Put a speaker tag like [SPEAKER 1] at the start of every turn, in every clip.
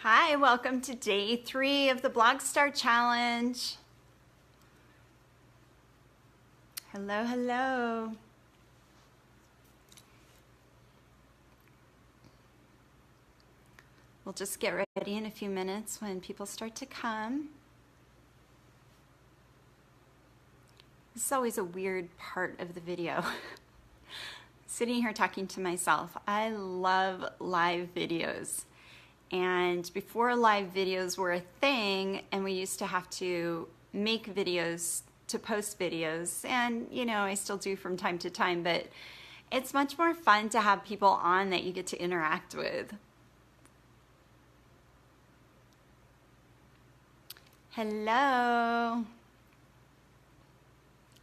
[SPEAKER 1] Hi, welcome to day 3 of the Blogstar Challenge. Hello, hello. We'll just get ready in a few minutes when people start to come. This is always a weird part of the video. Sitting here talking to myself. I love live videos. And before live videos were a thing, and we used to have to make videos to post videos, and you know, I still do from time to time, but it's much more fun to have people on that you get to interact with. Hello.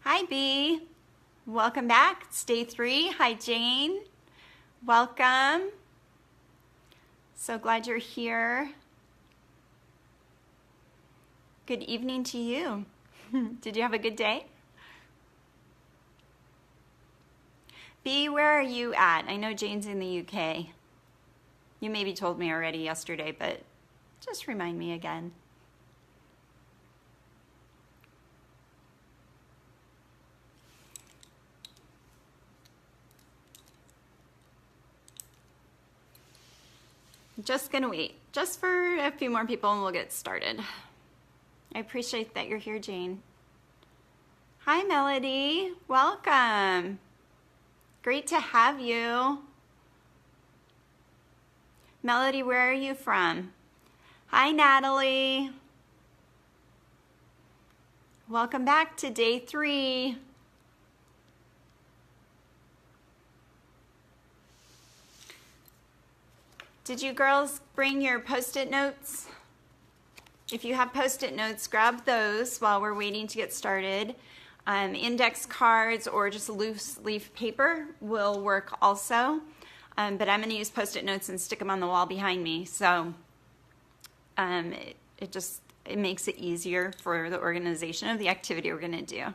[SPEAKER 1] Hi, B. Welcome back. It's day 3. Hi, Jane. Welcome. So glad you're here. Good evening to you. Did you have a good day? B, where are you at? I know Jane's in the UK. You maybe told me already yesterday, but just remind me again. Just gonna wait just for a few more people and we'll get started. I appreciate that you're here, Jane. Hi, Melody. Welcome. Great to have you. Melody, where are you from? Hi, Natalie. Welcome back to day 3. Did you girls bring your Post-it notes? If you have Post-it notes, grab those while we're waiting to get started. Index cards or just loose leaf paper will work also. But I'm going to use Post-it notes and stick them on the wall behind me. So it makes it easier for the organization of the activity we're going to do.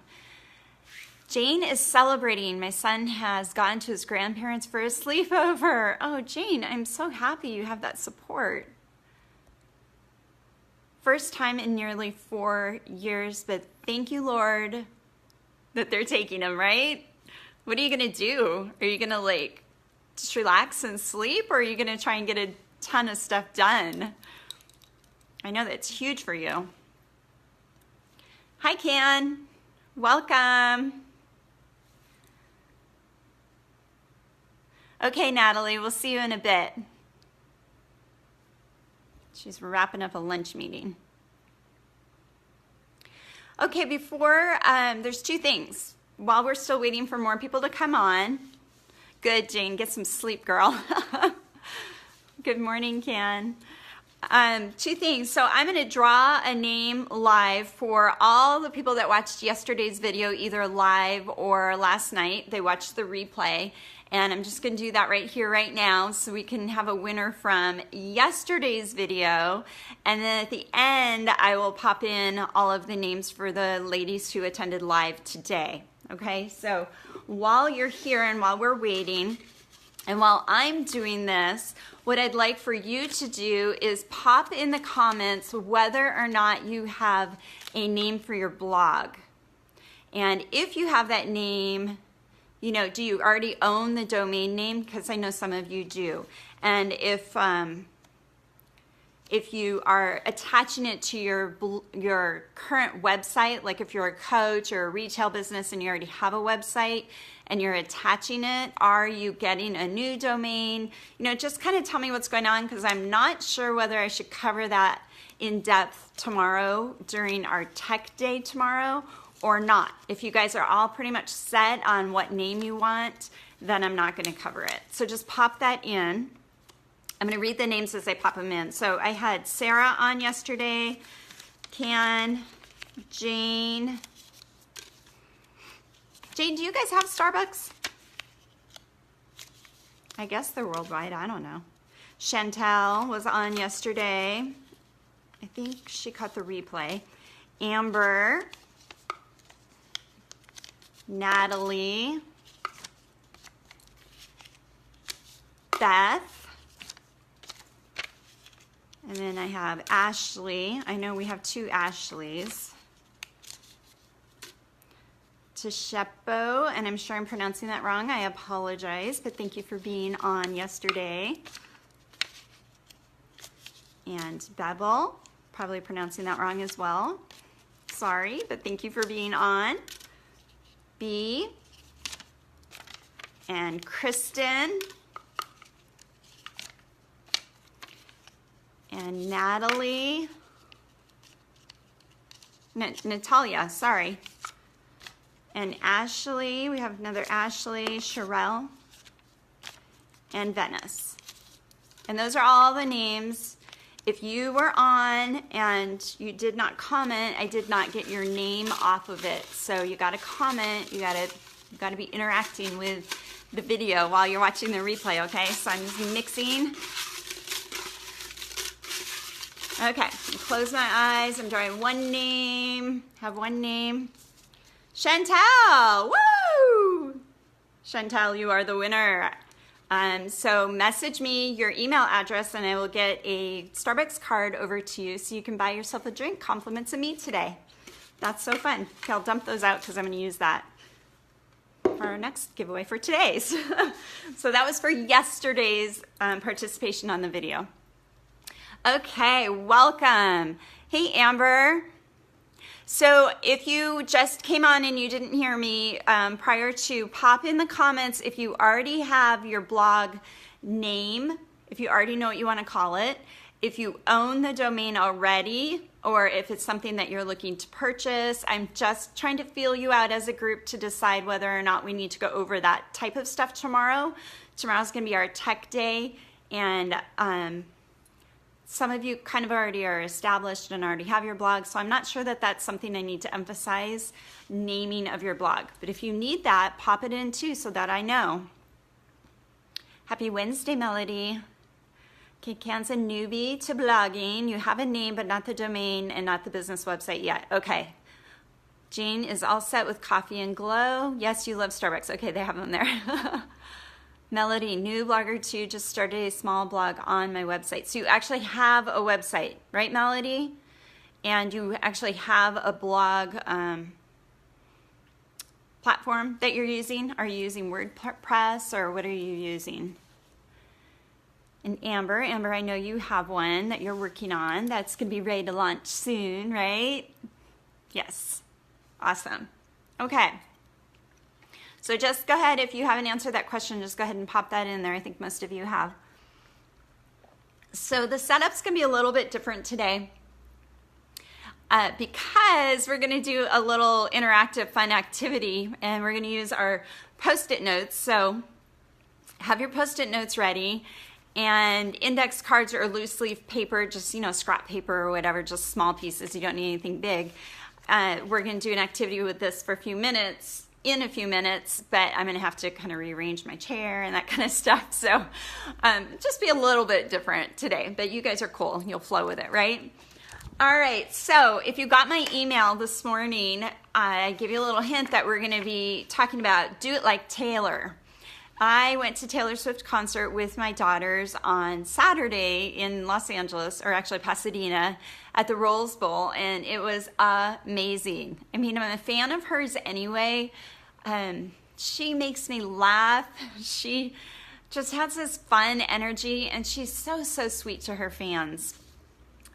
[SPEAKER 1] Jane is celebrating. My son has gone to his grandparents for a sleepover. Oh, Jane, I'm so happy you have that support. First time in nearly 4 years, but thank you, Lord, that they're taking him, right? What are you going to do? Are you going to like just relax and sleep, or are you going to try and get a ton of stuff done? I know that's huge for you. Hi, Can. Welcome. Okay, Natalie, we'll see you in a bit. She's wrapping up a lunch meeting. Okay, there's 2 things. While we're still waiting for more people to come on. Good, Jane, get some sleep, girl. Good morning, Can. 2 things. So I'm going to draw a name live for all the people that watched yesterday's video, either live or last night. They watched the replay. And I'm just going to do that right here, right now, so we can have a winner from yesterday's video. And then at the end, I will pop in all of the names for the ladies who attended live today. Okay, so while you're here and while we're waiting, and while I'm doing this, what I'd like for you to do is pop in the comments whether or not you have a name for your blog. And if you have that name, you know, do you already own the domain name? Because I know some of you do. And if you are attaching it to your current website, like if you're a coach or a retail business and you already have a website and you're attaching it, are you getting a new domain? You know, just kind of tell me what's going on, because I'm not sure whether I should cover that in depth tomorrow during our tech day tomorrow, or not. If you guys are all pretty much set on what name you want, then I'm not going to cover it. So just pop that in. I'm going to read the names as I pop them in. So I had Sarah on yesterday, Can, Jane. Jane, do you guys have Starbucks? I guess they're worldwide. I don't know. Chantel was on yesterday. I think she caught the replay. Amber. Natalie, Beth, And then I have Ashley. I know we have two Ashleys. Teshepo, and I'm sure I'm pronouncing that wrong. I apologize, but thank you for being on yesterday. And Bevel, probably pronouncing that wrong as well. Sorry, but thank you for being on. B. And Kristen. And Natalie. Natalia, sorry. And Ashley, we have another Ashley, Sherelle, and Venice. And those are all the names. If you were on and you did not comment, I did not get your name off of it. So you gotta comment, you gotta be interacting with the video while you're watching the replay, okay? So I'm just mixing. Okay, close my eyes, I'm drawing one name, have one name. Chantal, woo! Chantal, you are the winner. So message me your email address and I will get a Starbucks card over to you so you can buy yourself a drink, compliments of me today. That's so fun. Okay, I'll dump those out because I'm gonna use that for our next giveaway for today's. So that was for yesterday's participation on the video. Okay, welcome. Hey, Amber. So if you just came on and you didn't hear me prior to, pop in the comments if you already have your blog name, if you already know what you want to call it, if you own the domain already, or if it's something that you're looking to purchase. I'm just trying to feel you out as a group to decide whether or not we need to go over that type of stuff tomorrow. Tomorrow's going to be our tech day, and some of you kind of already are established and already have your blog, so I'm not sure that that's something I need to emphasize, naming of your blog. But if you need that, pop it in too so that I know. Happy Wednesday, Melody. Okay, Can's a newbie to blogging. You have a name, but not the domain and not the business website yet. Okay. Jane is all set with Coffee and Glow. Yes, you love Starbucks. Okay, they have them there. Melody, new blogger too, just started a small blog on my website. So you actually have a website, right, Melody? And you actually have a blog platform that you're using. Are you using WordPress or what are you using? And Amber, I know you have one that you're working on. That's going to be ready to launch soon, right? Yes. Awesome. Okay. So just go ahead, if you haven't answered that question, just go ahead and pop that in there. I think most of you have. So the setup's going to be a little bit different today because we're going to do a little interactive fun activity, and we're going to use our Post-it notes. So have your Post-it notes ready, and index cards or loose leaf paper, just, you know, scrap paper or whatever, just small pieces. You don't need anything big. We're going to do an activity with this for a few minutes. In a few minutes, but I'm gonna have to kind of rearrange my chair and that kind of stuff. So just be a little bit different today, but you guys are cool. You'll flow with it, right? All right, so if you got my email this morning, I give you a little hint that we're gonna be talking about Do It Like Taylor. I went to Taylor Swift concert with my daughters on Saturday in Los Angeles, or actually Pasadena, at the Rose Bowl, and it was amazing. I mean, I'm a fan of hers anyway. She makes me laugh. She just has this fun energy, and she's so sweet to her fans.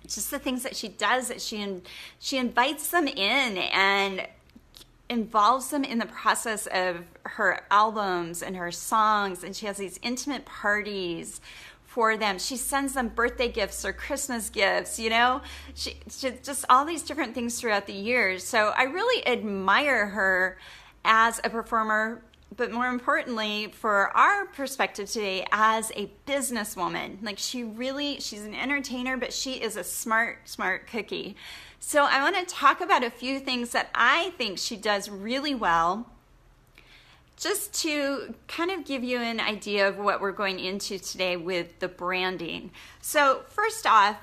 [SPEAKER 1] Just the things that she does, that she invites them in and involves them in the process of her albums and her songs, and she has these intimate parties for them. She sends them birthday gifts or Christmas gifts, you know, she just all these different things throughout the years. So I really admire her as a performer, but more importantly, for our perspective today, as a businesswoman. Like, she's an entertainer, but she is a smart cookie. So I want to talk about a few things that I think she does really well, just to kind of give you an idea of what we're going into today with the branding. So first off,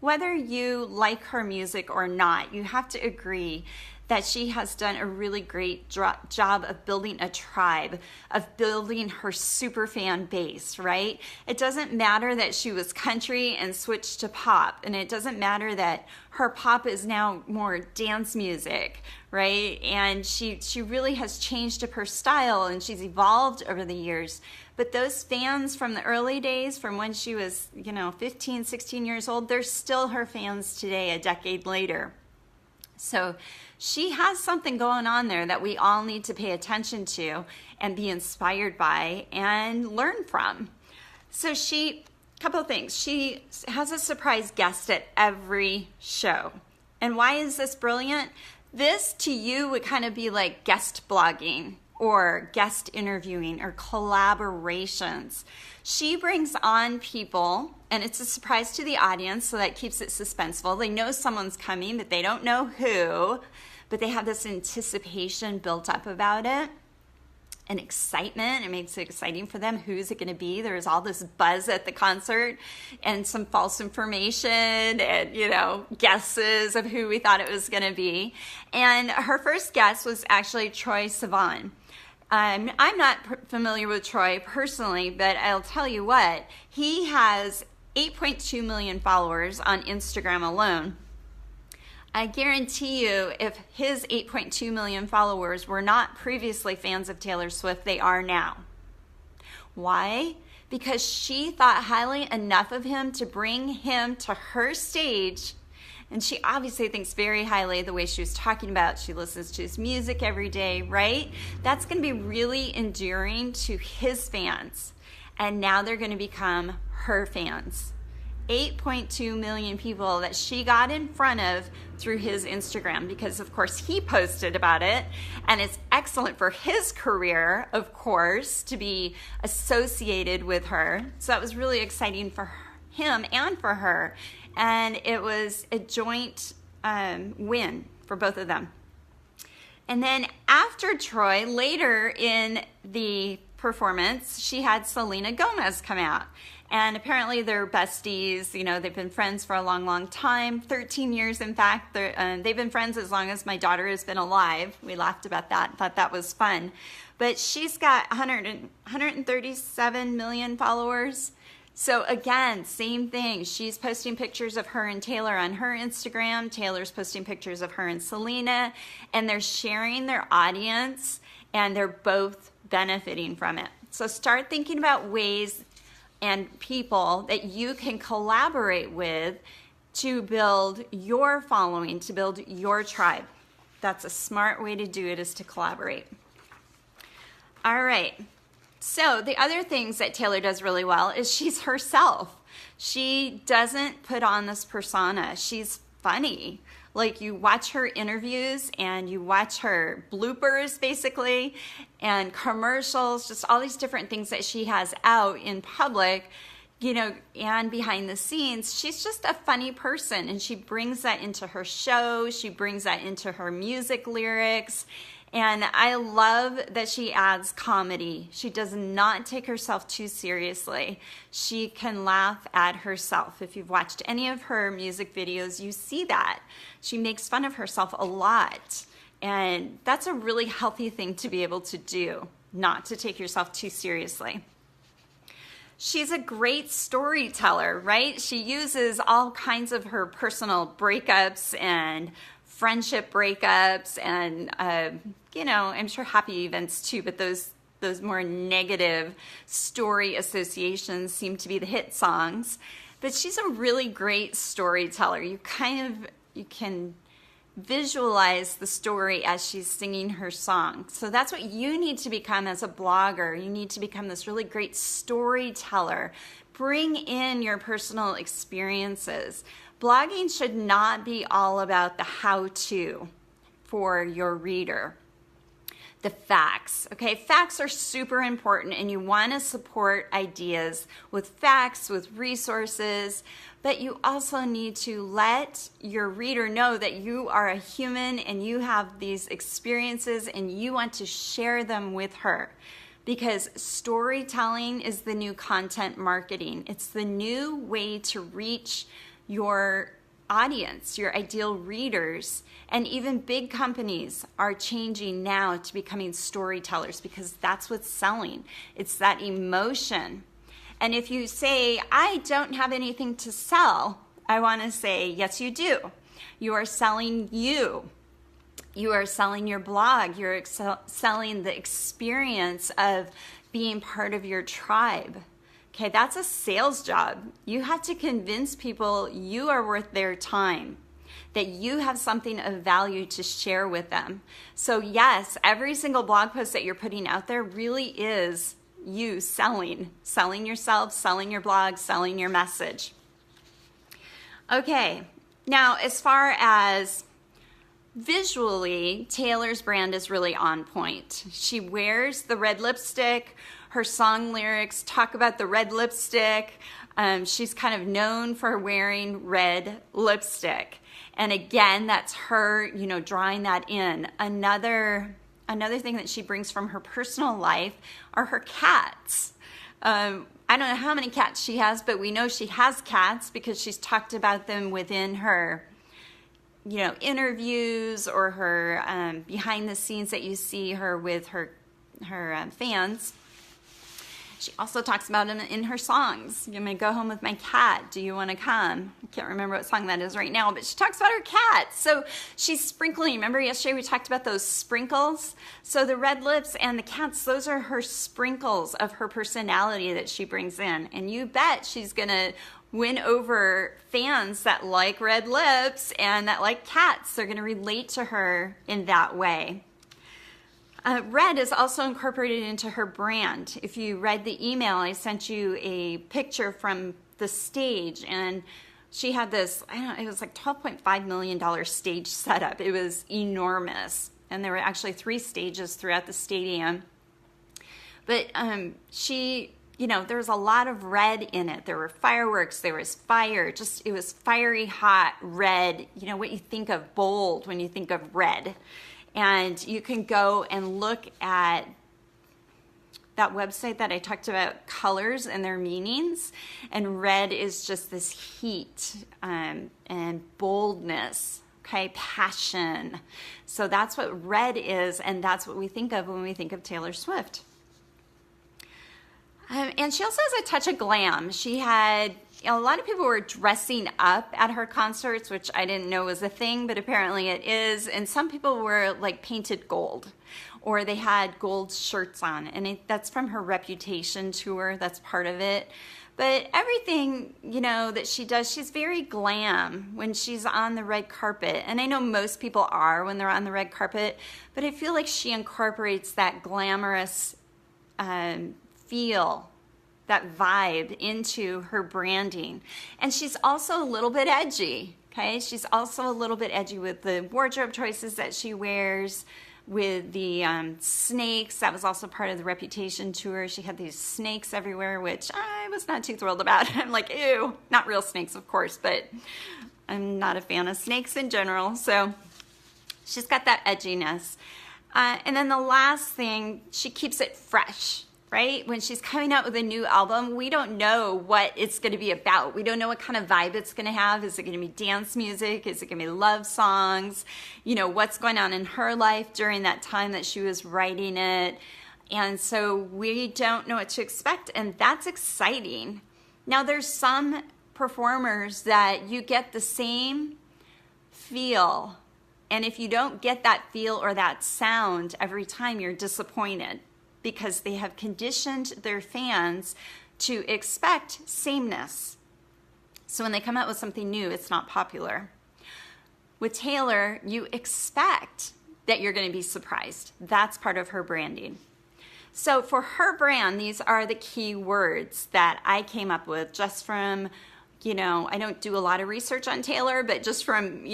[SPEAKER 1] whether you like her music or not, you have to agree that she has done a really great job of building a tribe, of building her super fan base, right? It doesn't matter that she was country and switched to pop, and it doesn't matter that her pop is now more dance music, right? And she really has changed up her style, and she's evolved over the years. But those fans from the early days, from when she was, 15, 16 years old, they're still her fans today, a decade later. So she has something going on there that we all need to pay attention to and be inspired by and learn from. So couple of things. She has a surprise guest at every show. And why is this brilliant? This to you would kind of be like guest blogging or guest interviewing or collaborations. She brings on people, and it's a surprise to the audience, so that keeps it suspenseful. They know someone's coming, but they don't know who, but they have this anticipation built up about it and excitement. It makes it exciting for them. Who's it going to be? There's all this buzz at the concert and some false information and, guesses of who we thought it was going to be. And her first guest was actually Troye Sivan. I'm not familiar with Troye personally, but I'll tell you what, he has 8.2 million followers on Instagram alone. I guarantee you, if his 8.2 million followers were not previously fans of Taylor Swift, they are now. Why? Because she thought highly enough of him to bring him to her stage. And she obviously thinks very highly of the way she was talking about. She listens to his music every day, right? That's going to be really endearing to his fans. And now they're going to become her fans. 8.2 million people that she got in front of through his Instagram, because of course he posted about it, and it's excellent for his career, of course, to be associated with her. So that was really exciting for him and for her, and it was a joint win for both of them. And then after Troye, later in the performance, she had Selena Gomez come out. And apparently they're besties. They've been friends for a long, long time, 13 years, in fact. They've been friends as long as my daughter has been alive. We laughed about that, thought that was fun. But she's got 137 million followers. So again, same thing. She's posting pictures of her and Taylor on her Instagram. Taylor's posting pictures of her and Selena. And they're sharing their audience, and they're both benefiting from it. So start thinking about ways and people that you can collaborate with to build your following, to build your tribe. That's a smart way to do it, is to collaborate. All right. So the other things that Taylor does really well is she's herself. She doesn't put on this persona. She's funny. Like, you watch her interviews and you watch her bloopers, basically, and commercials, just all these different things that she has out in public, and behind the scenes. She's just a funny person, and she brings that into her show. She brings that into her music lyrics. And I love that she adds comedy. She does not take herself too seriously. She can laugh at herself. If you've watched any of her music videos, you see that. She makes fun of herself a lot. And that's a really healthy thing to be able to do, not to take yourself too seriously. She's a great storyteller, right? She uses all kinds of her personal breakups and friendship breakups and, I'm sure happy events too, but those more negative story associations seem to be the hit songs. But she's a really great storyteller. You can visualize the story as she's singing her song. So that's what you need to become as a blogger. You need to become this really great storyteller. Bring in your personal experiences. Blogging should not be all about the how-to for your reader. The facts, okay? Facts are super important, and you want to support ideas with facts, with resources, but you also need to let your reader know that you are a human and you have these experiences and you want to share them with her. Because storytelling is the new content marketing. It's the new way to reach your audience, your ideal readers, and even big companies are changing now to becoming storytellers because that's what's selling. It's that emotion. And if you say, I don't have anything to sell, I want to say, yes, you do. You are selling you. You are selling your blog. You're selling the experience of being part of your tribe. Okay, that's a sales job. You have to convince people you are worth their time, that you have something of value to share with them. So yes, every single blog post that you're putting out there really is you selling yourself, selling your blog, selling your message. Okay, now as far as visually, Taylor's brand is really on point. She wears the red lipstick. Her song lyrics talk about the red lipstick. She's kind of known for wearing red lipstick. And again, that's her, drawing that in. Another thing that she brings from her personal life are her cats. I don't know how many cats she has, but we know she has cats because she's talked about them within her interviews or her behind the scenes that you see her with her fans. She also talks about them in her songs. You may go home with my cat. Do you want to come? I can't remember what song that is right now, but she talks about her cat. So she's sprinkling. Remember yesterday we talked about those sprinkles? So the red lips and the cats, those are her sprinkles of her personality that she brings in. And you bet she's going to win over fans that like red lips and that like cats. They're going to relate to her in that way. Red is also incorporated into her brand. If you read the email, I sent you a picture from the stage, and she had this, it was like $12.5 million stage setup. It was enormous, and there were actually 3 stages throughout the stadium. But there was a lot of red in it. There were fireworks, there was fire, it was fiery hot red, what you think of bold when you think of red. And you can go and look at that website that I talked about, colors and their meanings. And red is just this heat and boldness, okay, passion. So that's what red is, and that's what we think of when we think of Taylor Swift. And she also has a touch of glam. She had, a lot of people were dressing up at her concerts, which I didn't know was a thing, but apparently it is. And some people were like painted gold, or they had gold shirts on. And that's from her Reputation tour. That's part of it. But everything, that she does, she's very glam when she's on the red carpet. And I know most people are when they're on the red carpet, but I feel like she incorporates that glamorous feel, that vibe into her branding. And she's also a little bit edgy, okay? She's also a little bit edgy with the wardrobe choices that she wears, with the snakes. That was also part of the Reputation tour. She had these snakes everywhere, which I was not too thrilled about. I'm like, ew, not real snakes, of course, but I'm not a fan of snakes in general. So she's got that edginess. And then the last thing, she keeps it fresh. Right? When she's coming out with a new album, we don't know what it's going to be about. We don't know what kind of vibe it's going to have. Is it going to be dance music? Is it going to be love songs? What's going on in her life during that time that she was writing it. And so we don't know what to expect, and that's exciting. Now, there's some performers that you get the same feel, and if you don't get that feel or that sound every time, you're disappointed, because they have conditioned their fans to expect sameness. So when they come out with something new, it's not popular. With Taylor, you expect that you're going to be surprised. That's part of her branding. So for her brand, these are the key words that I came up with just from, I don't do a lot of research on Taylor, but just from,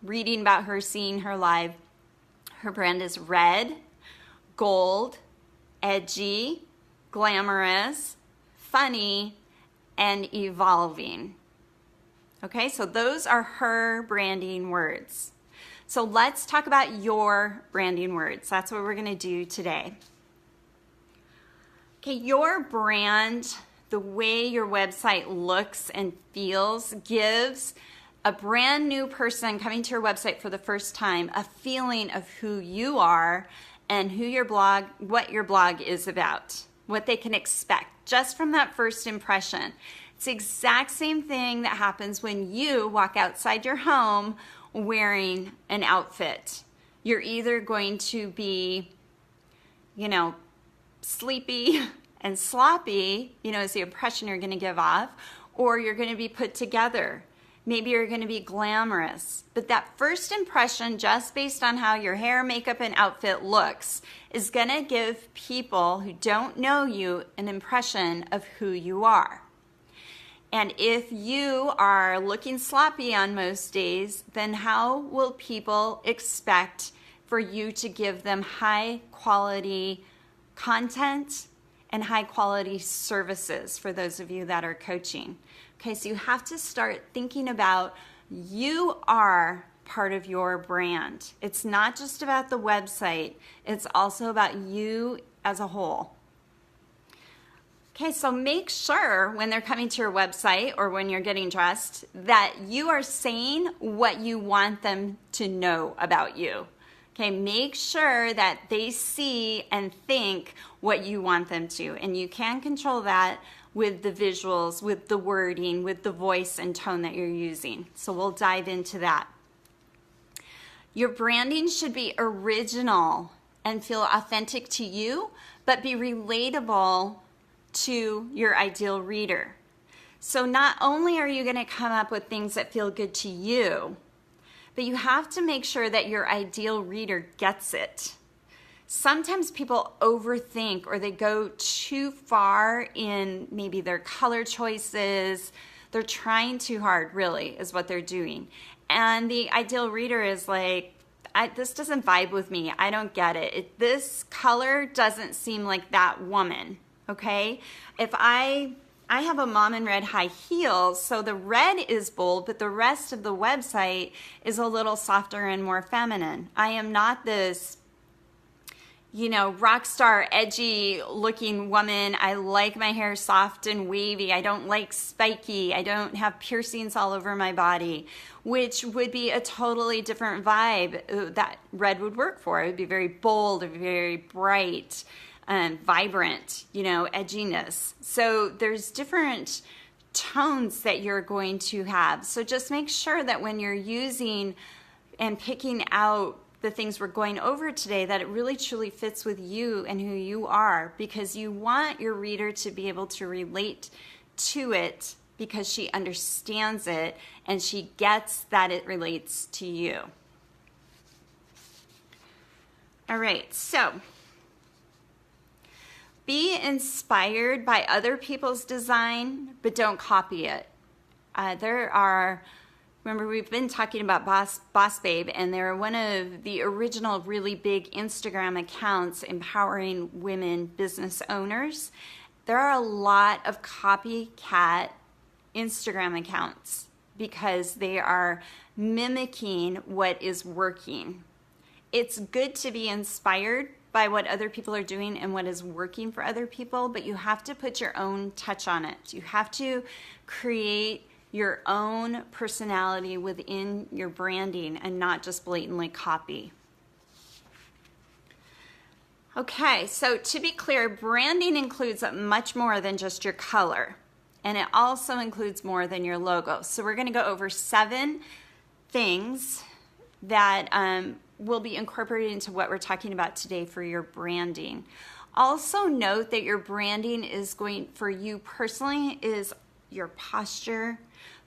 [SPEAKER 1] reading about her, seeing her live. Her brand is red, gold, edgy, glamorous, funny, and evolving. Okay, so those are her branding words. So let's talk about your branding words. That's what we're going to do today. Okay, your brand, the way your website looks and feels, gives a brand new person coming to your website for the first time a feeling of who you are and what your blog is about, what they can expect just from that first impression. It's the exact same thing that happens when you walk outside your home wearing an outfit. You're either going to be, sleepy and sloppy, is the impression you're going to give off, or you're going to be put together. Maybe you're going to be glamorous. But that first impression, just based on how your hair, makeup, and outfit looks, is going to give people who don't know you an impression of who you are. And if you are looking sloppy on most days, then how will people expect for you to give them high quality content and high quality services for those of you that are coaching? Okay, so you have to start thinking about you are part of your brand. It's not just about the website, it's also about you as a whole. Okay, so make sure when they're coming to your website or when you're getting dressed that you are saying what you want them to know about you. Okay, make sure that they see and think what you want them to. And you can control that with the visuals, with the wording, with the voice and tone that you're using. So we'll dive into that. Your branding should be original and feel authentic to you, but be relatable to your ideal reader. So not only are you going to come up with things that feel good to you, but you have to make sure that your ideal reader gets it. Sometimes people overthink or they go too far in maybe their color choices. They're trying too hard, really, is what they're doing. And the ideal reader is like, this doesn't vibe with me. I don't get it. This color doesn't seem like that woman, okay? If I have a mom in red high heels, so the red is bold, but the rest of the website is a little softer and more feminine. I am not this rock star, edgy looking woman. I like my hair soft and wavy. I don't like spiky. I don't have piercings all over my body, which would be a totally different vibe that red would work for. It would be very bold, very bright, vibrant, edginess. So there's different tones that you're going to have. So just make sure that when you're using and picking out the things we're going over today, that it really truly fits with you and who you are, because you want your reader to be able to relate to it because she understands it and she gets that it relates to you. All right, so be inspired by other people's design, but don't copy it. Remember, we've been talking about Boss Babe, and they're one of the original really big Instagram accounts empowering women business owners. There are a lot of copycat Instagram accounts because they are mimicking what is working. It's good to be inspired by what other people are doing and what is working for other people, but you have to put your own touch on it. You have to create your own personality within your branding and not just blatantly copy. Okay, so to be clear, branding includes much more than just your color, and it also includes more than your logo. So we're going to go over 7 things that will be incorporated into what we're talking about today for your branding. Also note that your branding is going, for you personally, is your posture,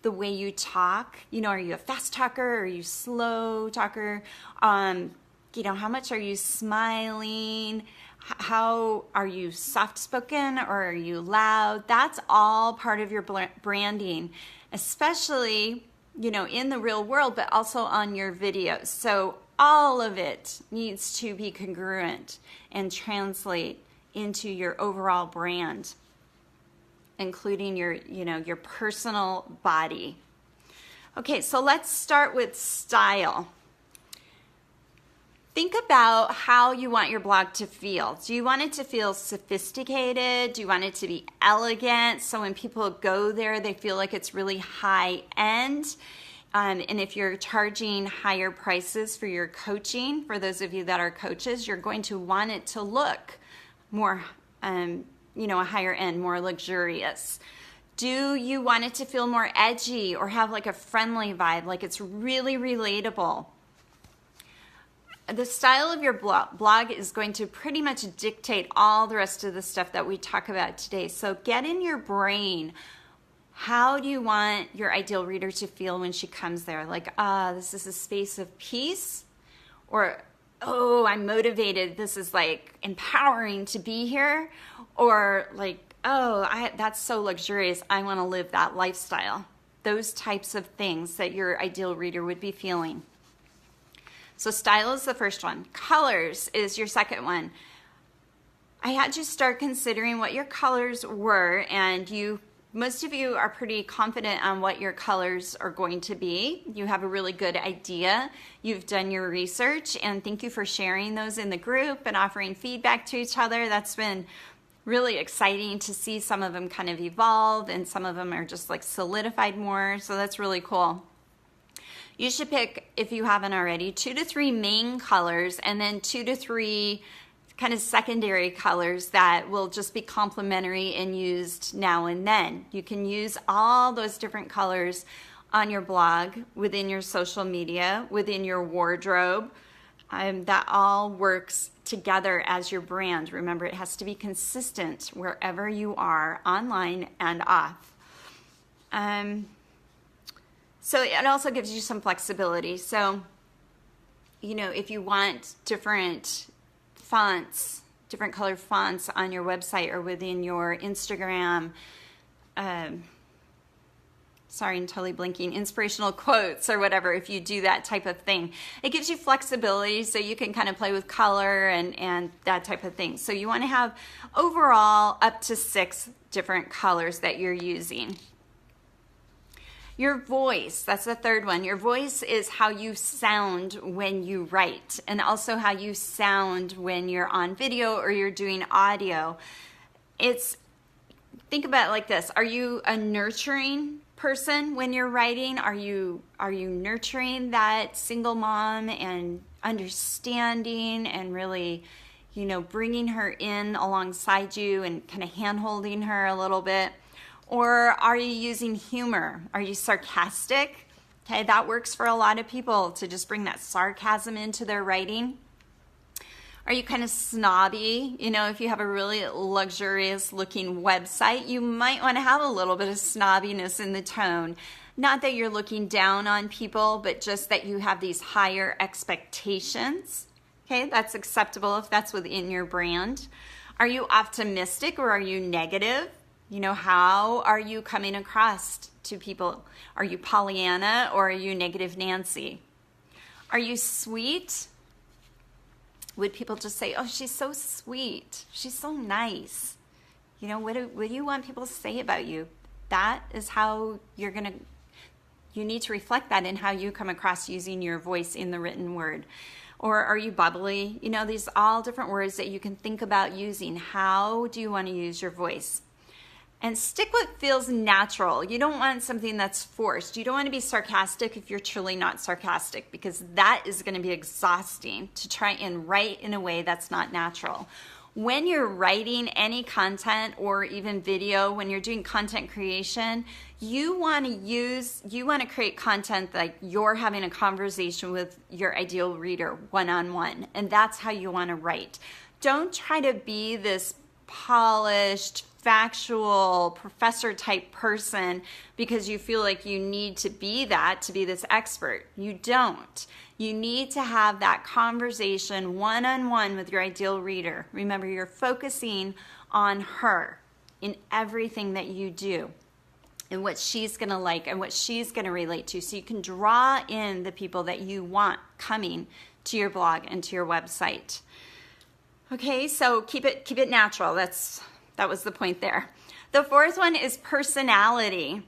[SPEAKER 1] the way you talk. Are you a fast talker? Are you slow talker? How much are you smiling? How are you soft-spoken or are you loud? That's all part of your branding, especially, in the real world, but also on your videos. So all of it needs to be congruent and translate into your overall brand, including your personal body. Okay, so let's start with style. Think about how you want your blog to feel. Do you want it to feel sophisticated? Do you want it to be elegant? So when people go there, they feel like it's really high end. And if you're charging higher prices for your coaching, for those of you that are coaches, you're going to want it to look more, a higher end, more luxurious. Do you want it to feel more edgy or have like a friendly vibe, like it's really relatable? The style of your blog is going to pretty much dictate all the rest of the stuff that we talk about today. So get in your brain, how do you want your ideal reader to feel when she comes there? Like, this is a space of peace, or, oh, I'm motivated. This is like empowering to be here, or like, oh, that's so luxurious. I want to live that lifestyle. Those types of things that your ideal reader would be feeling. So style is the first one. Colors is your second one. I had you start considering what your colors were, and most of you are pretty confident on what your colors are going to be. You have a really good idea. You've done your research, and thank you for sharing those in the group and offering feedback to each other. That's been really exciting to see some of them kind of evolve, and some of them are just like solidified more. So that's really cool. You should pick, if you haven't already, 2 to 3 main colors, and then 2 to 3 kind of secondary colors that will just be complementary and used now and then. You can use all those different colors on your blog, within your social media, within your wardrobe. That all works together as your brand. Remember, it has to be consistent wherever you are, online and off. So it also gives you some flexibility. So, if you want different fonts, different colored fonts on your website or within your Instagram, sorry, I'm totally blinking, inspirational quotes or whatever, if you do that type of thing. It gives you flexibility so you can kind of play with color and that type of thing. So you want to have overall up to 6 different colors that you're using. Your voice, that's the third one. Your voice is how you sound when you write, and also how you sound when you're on video or you're doing audio. Think about it like this. Are you a nurturing person when you're writing? Are you nurturing that single mom and understanding and really, bringing her in alongside you and kind of hand-holding her a little bit? Or are you using humor? Are you sarcastic? Okay, that works for a lot of people, to just bring that sarcasm into their writing. Are you kind of snobby? If you have a really luxurious looking website, you might want to have a little bit of snobbiness in the tone. Not that you're looking down on people, but just that you have these higher expectations. Okay, that's acceptable if that's within your brand. Are you optimistic or are you negative? How are you coming across to people? Are you Pollyanna or are you Negative Nancy? Are you sweet? Would people just say, oh, she's so sweet. She's so nice. What do you want people to say about you? That is how you need to reflect that in how you come across using your voice in the written word. Or are you bubbly? These are all different words that you can think about using. How do you want to use your voice? And stick what feels natural. You don't want something that's forced. You don't want to be sarcastic if you're truly not sarcastic, because that is going to be exhausting to try and write in a way that's not natural. When you're writing any content or even video, when you're doing content creation, you want to create content like you're having a conversation with your ideal reader one-on-one, and that's how you want to write. Don't try to be this polished, factual professor type person because you feel like you need to be that to be this expert. You don't. You need to have that conversation one-on-one with your ideal reader. Remember, you're focusing on her in everything that you do and what she's going to like and what she's going to relate to, so you can draw in the people that you want coming to your blog and to your website. Okay, so keep it natural. That was the point there. The fourth one is personality.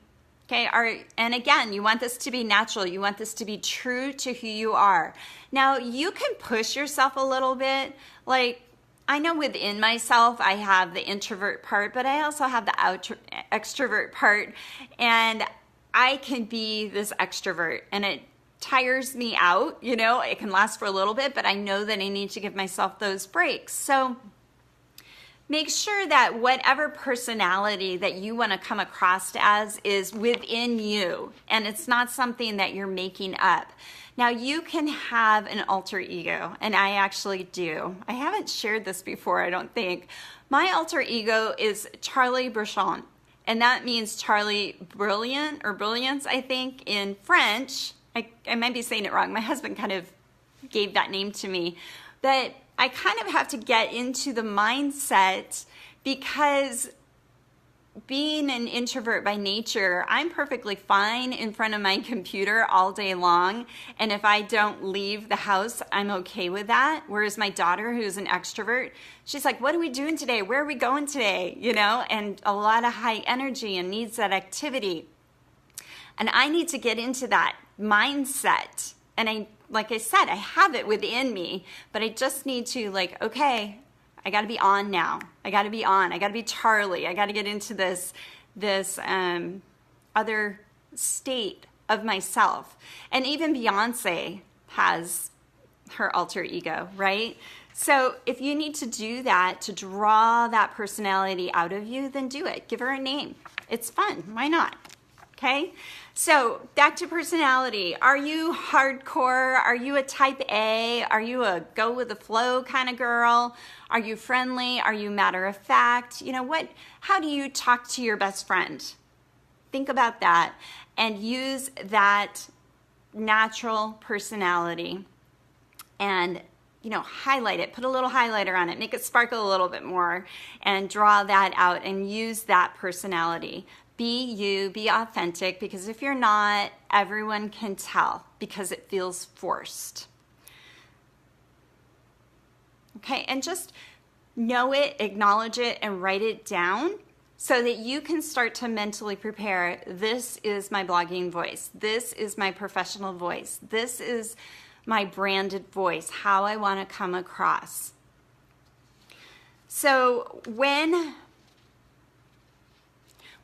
[SPEAKER 1] Okay, and again, you want this to be natural. You want this to be true to who you are. Now, you can push yourself a little bit. Like, I know within myself, I have the introvert part, but I also have the extrovert part. And I can be this extrovert and it tires me out, you know, it can last for a little bit, but I know that I need to give myself those breaks. So make sure that whatever personality that you want to come across as is within you, and it's not something that you're making up. Now, you can have an alter ego, and I actually do. I haven't shared this before, I don't think. My alter ego is Charlie Brillant, and that means Charlie Brilliant, or Brilliance, I think, in French. I might be saying it wrong. My husband kind of gave that name to me. But I kind of have to get into the mindset because being an introvert by nature, I'm perfectly fine in front of my computer all day long. And if I don't leave the house, I'm okay with that. Whereas my daughter, who's an extrovert, she's like, what are we doing today? Where are we going today? You know, and a lot of high energy and needs that activity. And I need to get into that mindset. And like I said, I have it within me, but I just need to okay, I got to be on now. I got to be on. I got to be Charlie. I got to get into this other state of myself. And even Beyonce has her alter ego, right? So if you need to do that to draw that personality out of you, then do it. Give her a name. It's fun. Why not? Okay? So back to personality. Are you hardcore? Are you a type A? Are you a go with the flow kind of girl? Are you friendly? Are you matter of fact? You know, how do you talk to your best friend? Think about that and use that natural personality and, you know, highlight it. Put a little highlighter on it. Make it sparkle a little bit more and draw that out and use that personality. Be you, be authentic, because if you're not, everyone can tell because it feels forced. Okay, and just know it, acknowledge it, and write it down so that you can start to mentally prepare. This is my blogging voice. This is my professional voice. This is my branded voice, how I want to come across. So when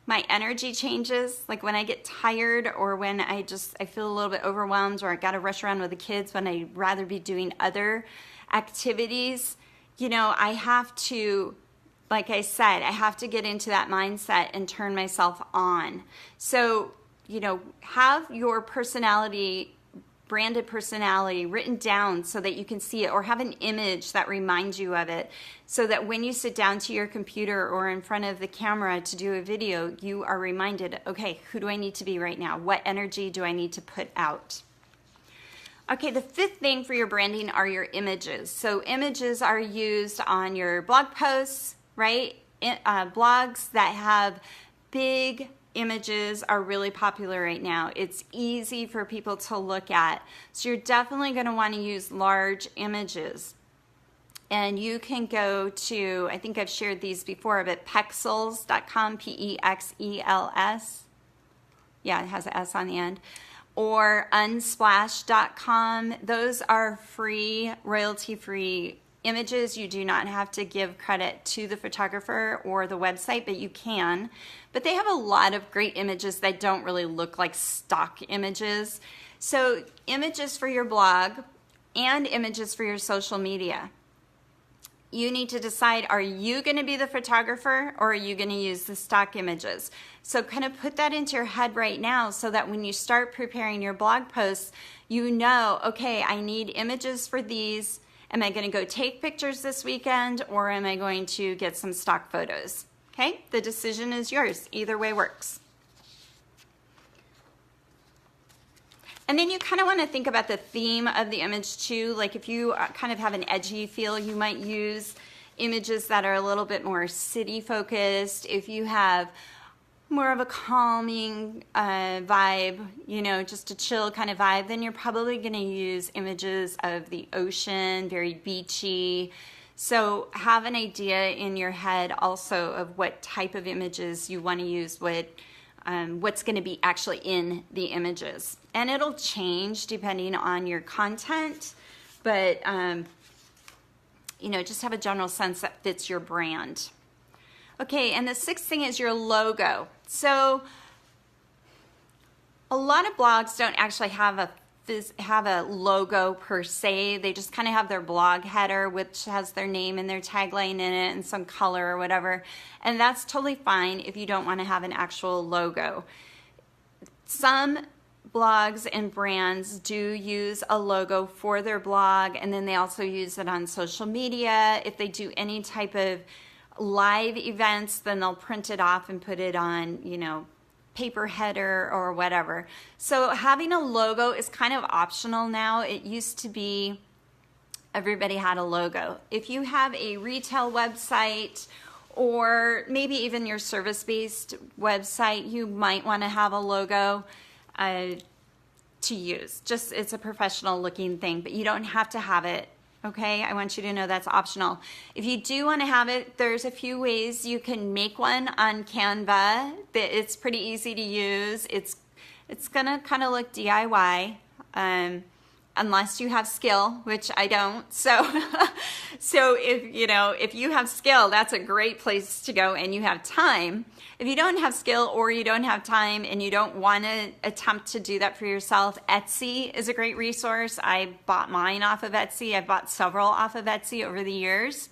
[SPEAKER 1] my energy changes, like when I get tired or when I feel a little bit overwhelmed or I got to rush around with the kids when I'd rather be doing other activities, you know, I have to, like I said, I have to get into that mindset and turn myself on. So, you know, have your personality, branded personality written down so that you can see it, or have an image that reminds you of it so that when you sit down to your computer or in front of the camera to do a video, you are reminded, okay, who do I need to be right now? What energy do I need to put out? Okay, the fifth thing for your branding are your images. So images are used on your blog posts, right? Blogs that have big images are really popular right now. It's easy for people to look at. So you're definitely going to want to use large images. And you can go to, I think I've shared these before, but Pexels.com, P-E-X-E-L-S. Yeah, it has an S on the end. Or Unsplash.com. Those are free, royalty-free images. You do not have to give credit to the photographer or the website, but you can. But they have a lot of great images that don't really look like stock images. So images for your blog and images for your social media. You need to decide, are you going to be the photographer or are you going to use the stock images? So kind of put that into your head right now so that when you start preparing your blog posts, you know, okay, I need images for these. Am I going to go take pictures this weekend or am I going to get some stock photos? Okay, the decision is yours. Either way works. And then you kind of want to think about the theme of the image too. Like if you kind of have an edgy feel, you might use images that are a little bit more city focused. If you have more of a calming vibe, you know, just a chill kind of vibe, then you're probably going to use images of the ocean, very beachy. So have an idea in your head also of what type of images you want to use, what's going to be actually in the images. And it'll change depending on your content, but you know, just have a general sense that fits your brand. Okay, and the sixth thing is your logo. So A lot of blogs don't actually have a logo per se. They just kind of have their blog header, which has their name and their tagline in it and some color or whatever. And that's totally fine if you don't want to have an actual logo. Some blogs and brands do use a logo for their blog, and then they also use it on social media. If they do any type of live events, then they'll print it off and put it on, paper header or whatever. So having a logo is kind of optional now. It used to be everybody had a logo. If you have a retail website or maybe even your service-based website, you might want to have a logo to use. Just, it's a professional looking thing, but you don't have to have it. Okay, I want you to know that's optional. If you do want to have it, there's a few ways you can make one on Canva. It's pretty easy to use. It's gonna kind of look DIY, unless you have skill, which I don't. So if you have skill, that's a great place to go, and you have time. If you don't have skill or you don't have time and you don't want to attempt to do that for yourself, Etsy is a great resource. I bought mine off of Etsy. I've bought several off of Etsy over the years.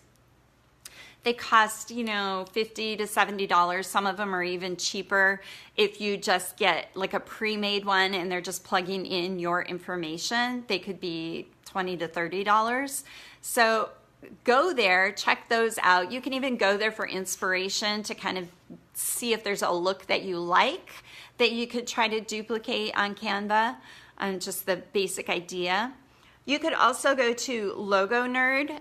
[SPEAKER 1] They cost, $50 to $70. Some of them are even cheaper if you just get like a pre-made one and they're just plugging in your information. They could be $20 to $30. So go there, check those out. You can even go there for inspiration to kind of see if there's a look that you like that you could try to duplicate on Canva, just the basic idea. You could also go to Logo Nerd.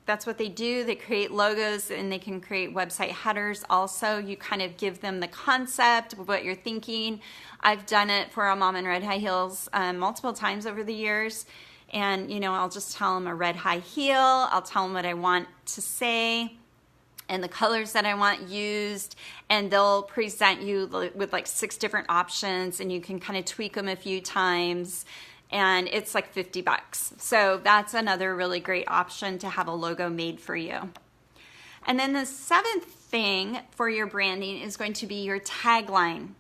[SPEAKER 1] That's what they do. They create logos and they can create website headers also. You kind of give them the concept of what you're thinking. I've done it for a mom in red high heels multiple times over the years. And, I'll just tell them a red high heel. I'll tell them what I want to say and the colors that I want used. And they'll present you with like 6 different options, and you can kind of tweak them a few times. And it's like $50. So that's another really great option to have a logo made for you. And then the 7th thing for your branding is going to be your tagline.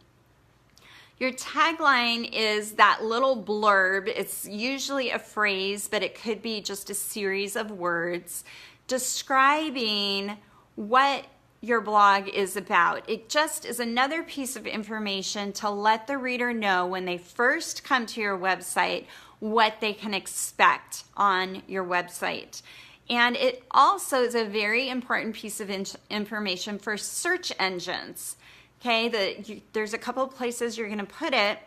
[SPEAKER 1] Your tagline is that little blurb. It's usually a phrase, but it could be just a series of words describing what your blog is about. It just is another piece of information to let the reader know when they first come to your website what they can expect on your website. And it also is a very important piece of information for search engines. Okay, there's a couple of places you're going to put it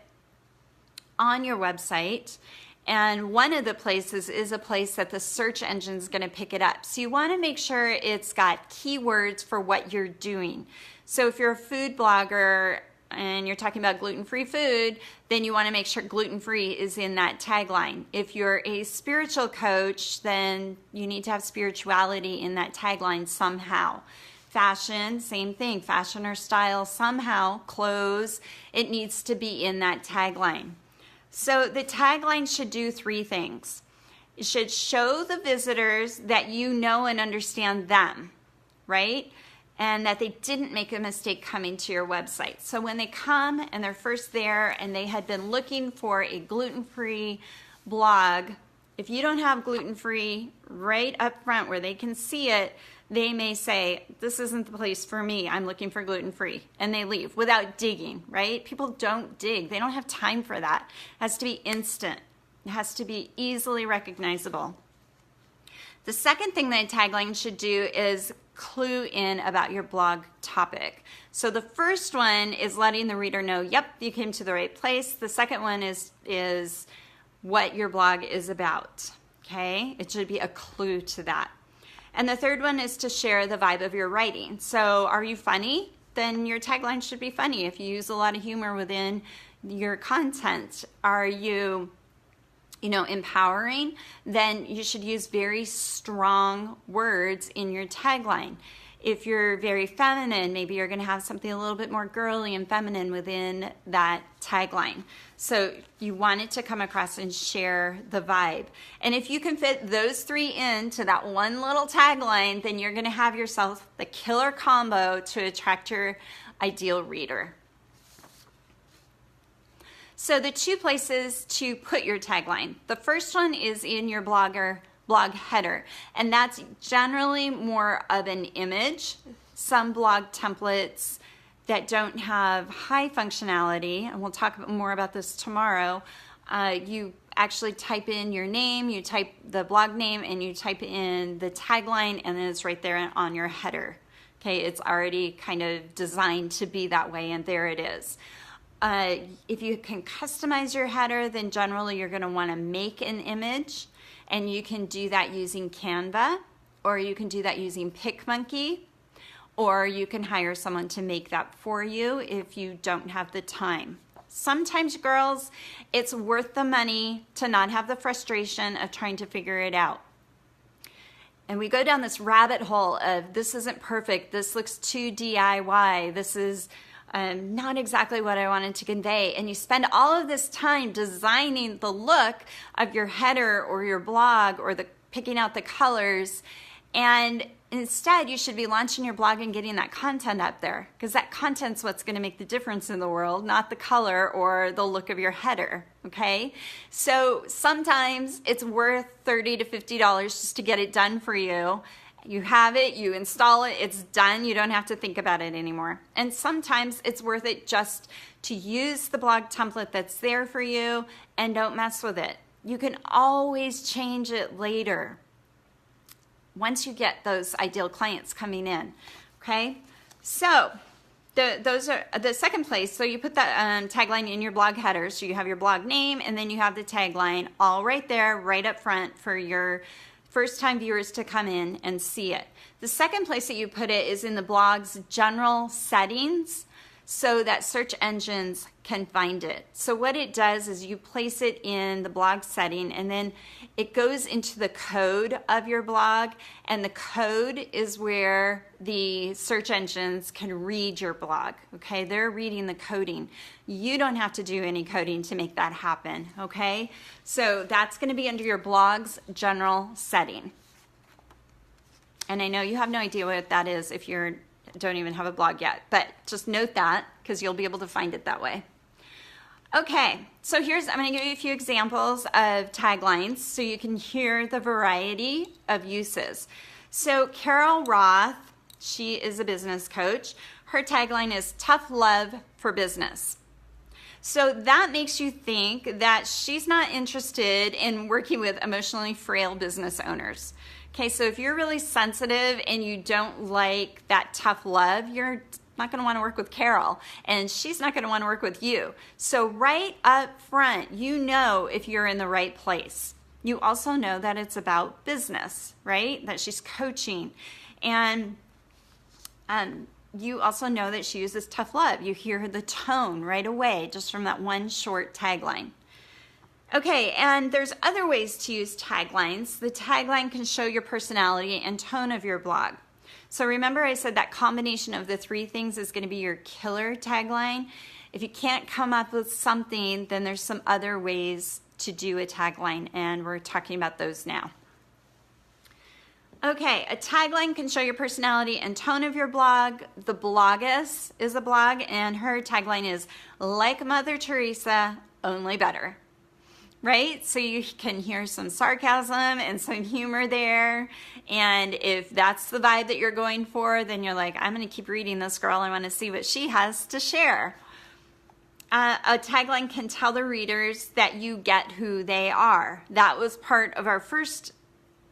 [SPEAKER 1] on your website, and one of the places is a place that the search engine is going to pick it up. So you want to make sure it's got keywords for what you're doing. So if you're a food blogger and you're talking about gluten-free food, then you want to make sure gluten-free is in that tagline. If you're a spiritual coach, then you need to have spirituality in that tagline somehow. Fashion, same thing, fashion or style, somehow, clothes, it needs to be in that tagline. So the tagline should do 3 things. It should show the visitors that you know and understand them, right? And that they didn't make a mistake coming to your website. So when they come and they're first there and they had been looking for a gluten-free blog, if you don't have gluten-free right up front where they can see it, they may say, this isn't the place for me, I'm looking for gluten-free, and they leave without digging, right? People don't dig. They don't have time for that. It has to be instant. It has to be easily recognizable. The second thing that a tagline should do is clue in about your blog topic. So the first one is letting the reader know, yep, you came to the right place. The second one is what your blog is about, okay? It should be a clue to that. And the third one is to share the vibe of your writing. So are you funny? Then your tagline should be funny. If you use a lot of humor within your content, are you empowering? Then you should use very strong words in your tagline. If you're very feminine, maybe you're going to have something a little bit more girly and feminine within that tagline. So you want it to come across and share the vibe. And if you can fit those 3 into that one little tagline, then you're going to have yourself the killer combo to attract your ideal reader. So the two places to put your tagline. The first one is in your blog header, and that's generally more of an image. Some blog templates that don't have high functionality, and we'll talk more about this tomorrow, you actually type in your name, you type the blog name, and you type in the tagline, and then it's right there on your header. Okay, it's already kind of designed to be that way, and there it is. If you can customize your header, then generally you're going to want to make an image, and you can do that using Canva, or you can do that using PicMonkey, or you can hire someone to make that for you if you don't have the time. Sometimes, girls, it's worth the money to not have the frustration of trying to figure it out. And we go down this rabbit hole of this isn't perfect, this looks too DIY, this is not exactly what I wanted to convey. And you spend all of this time designing the look of your header or your blog or picking out the colors. And instead, you should be launching your blog and getting that content up there, because that content's what's going to make the difference in the world, not the color or the look of your header, okay? So sometimes it's worth $30 to $50 just to get it done for you. You have it, you install it, it's done, you don't have to think about it anymore. And sometimes it's worth it just to use the blog template that's there for you and don't mess with it. You can always change it later once you get those ideal clients coming in, okay? So those are the second place. So you put that tagline in your blog header. So you have your blog name, and then you have the tagline all right there, right up front for your first-time viewers to come in and see it. The second place that you put it is in the blog's general settings so that search engines can find it. So what it does is you place it in the blog setting, and then it goes into the code of your blog, and the code is where the search engines can read your blog, okay? They're reading the coding. You don't have to do any coding to make that happen, okay? So that's going to be under your blog's general setting. And I know you have no idea what that is if you don't even have a blog yet, but just note that because you'll be able to find it that way. Okay, so I'm going to give you a few examples of taglines so you can hear the variety of uses. So Carol Roth, she is a business coach. Her tagline is tough love for business. So that makes you think that she's not interested in working with emotionally frail business owners. Okay, so if you're really sensitive and you don't like that tough love, you're not going to want to work with Carol, and she's not going to want to work with you. So right up front, you know if you're in the right place. You also know that it's about business, right? That she's coaching. And you also know that she uses tough love. You hear the tone right away just from that one short tagline. Okay, and there's other ways to use taglines. The tagline can show your personality and tone of your blog. So remember I said that combination of the three things is going to be your killer tagline. If you can't come up with something, then there's some other ways to do a tagline, and we're talking about those now. Okay, a tagline can show your personality and tone of your blog. The Bloggess is a blog, and her tagline is like Mother Teresa, only better. Right? So you can hear some sarcasm and some humor there. And if that's the vibe that you're going for, then you're like, I'm going to keep reading this girl. I want to see what she has to share. A tagline can tell the readers that you get who they are. That was part of our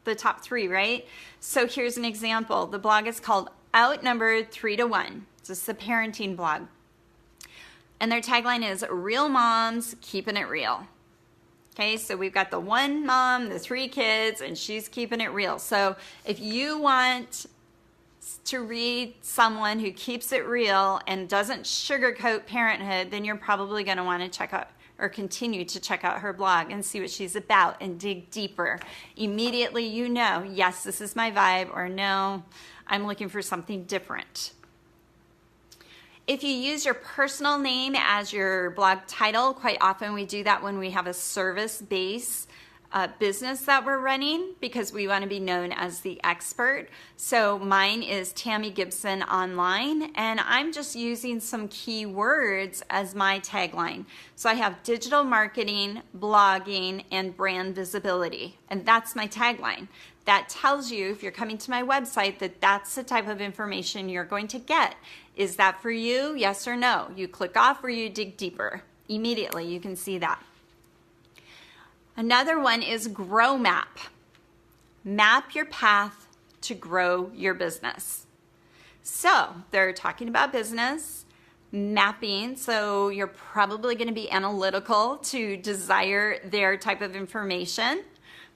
[SPEAKER 1] the top three, right? So here's an example. The blog is called Outnumbered 3 to 1. It's a parenting blog. And their tagline is Real Moms Keeping It Real. Okay, so we've got the one mom, the 3 kids, and she's keeping it real. So if you want to read someone who keeps it real and doesn't sugarcoat parenthood, then you're probably going to want to check out or continue to check out her blog and see what she's about and dig deeper. Immediately you know, yes, this is my vibe, or no, I'm looking for something different. If you use your personal name as your blog title, quite often we do that when we have a service base business that we're running because we want to be known as the expert. So mine is Tammy Gibson Online, and I'm just using some keywords as my tagline. So I have digital marketing, blogging, and brand visibility, and that's my tagline. That tells you, if you're coming to my website, that that's the type of information you're going to get. Is that for you? Yes or no? You click off or you dig deeper. Immediately, you can see that. Another one is Grow Map. Map your path to grow your business. So they're talking about business, mapping, so you're probably going to be analytical to desire their type of information.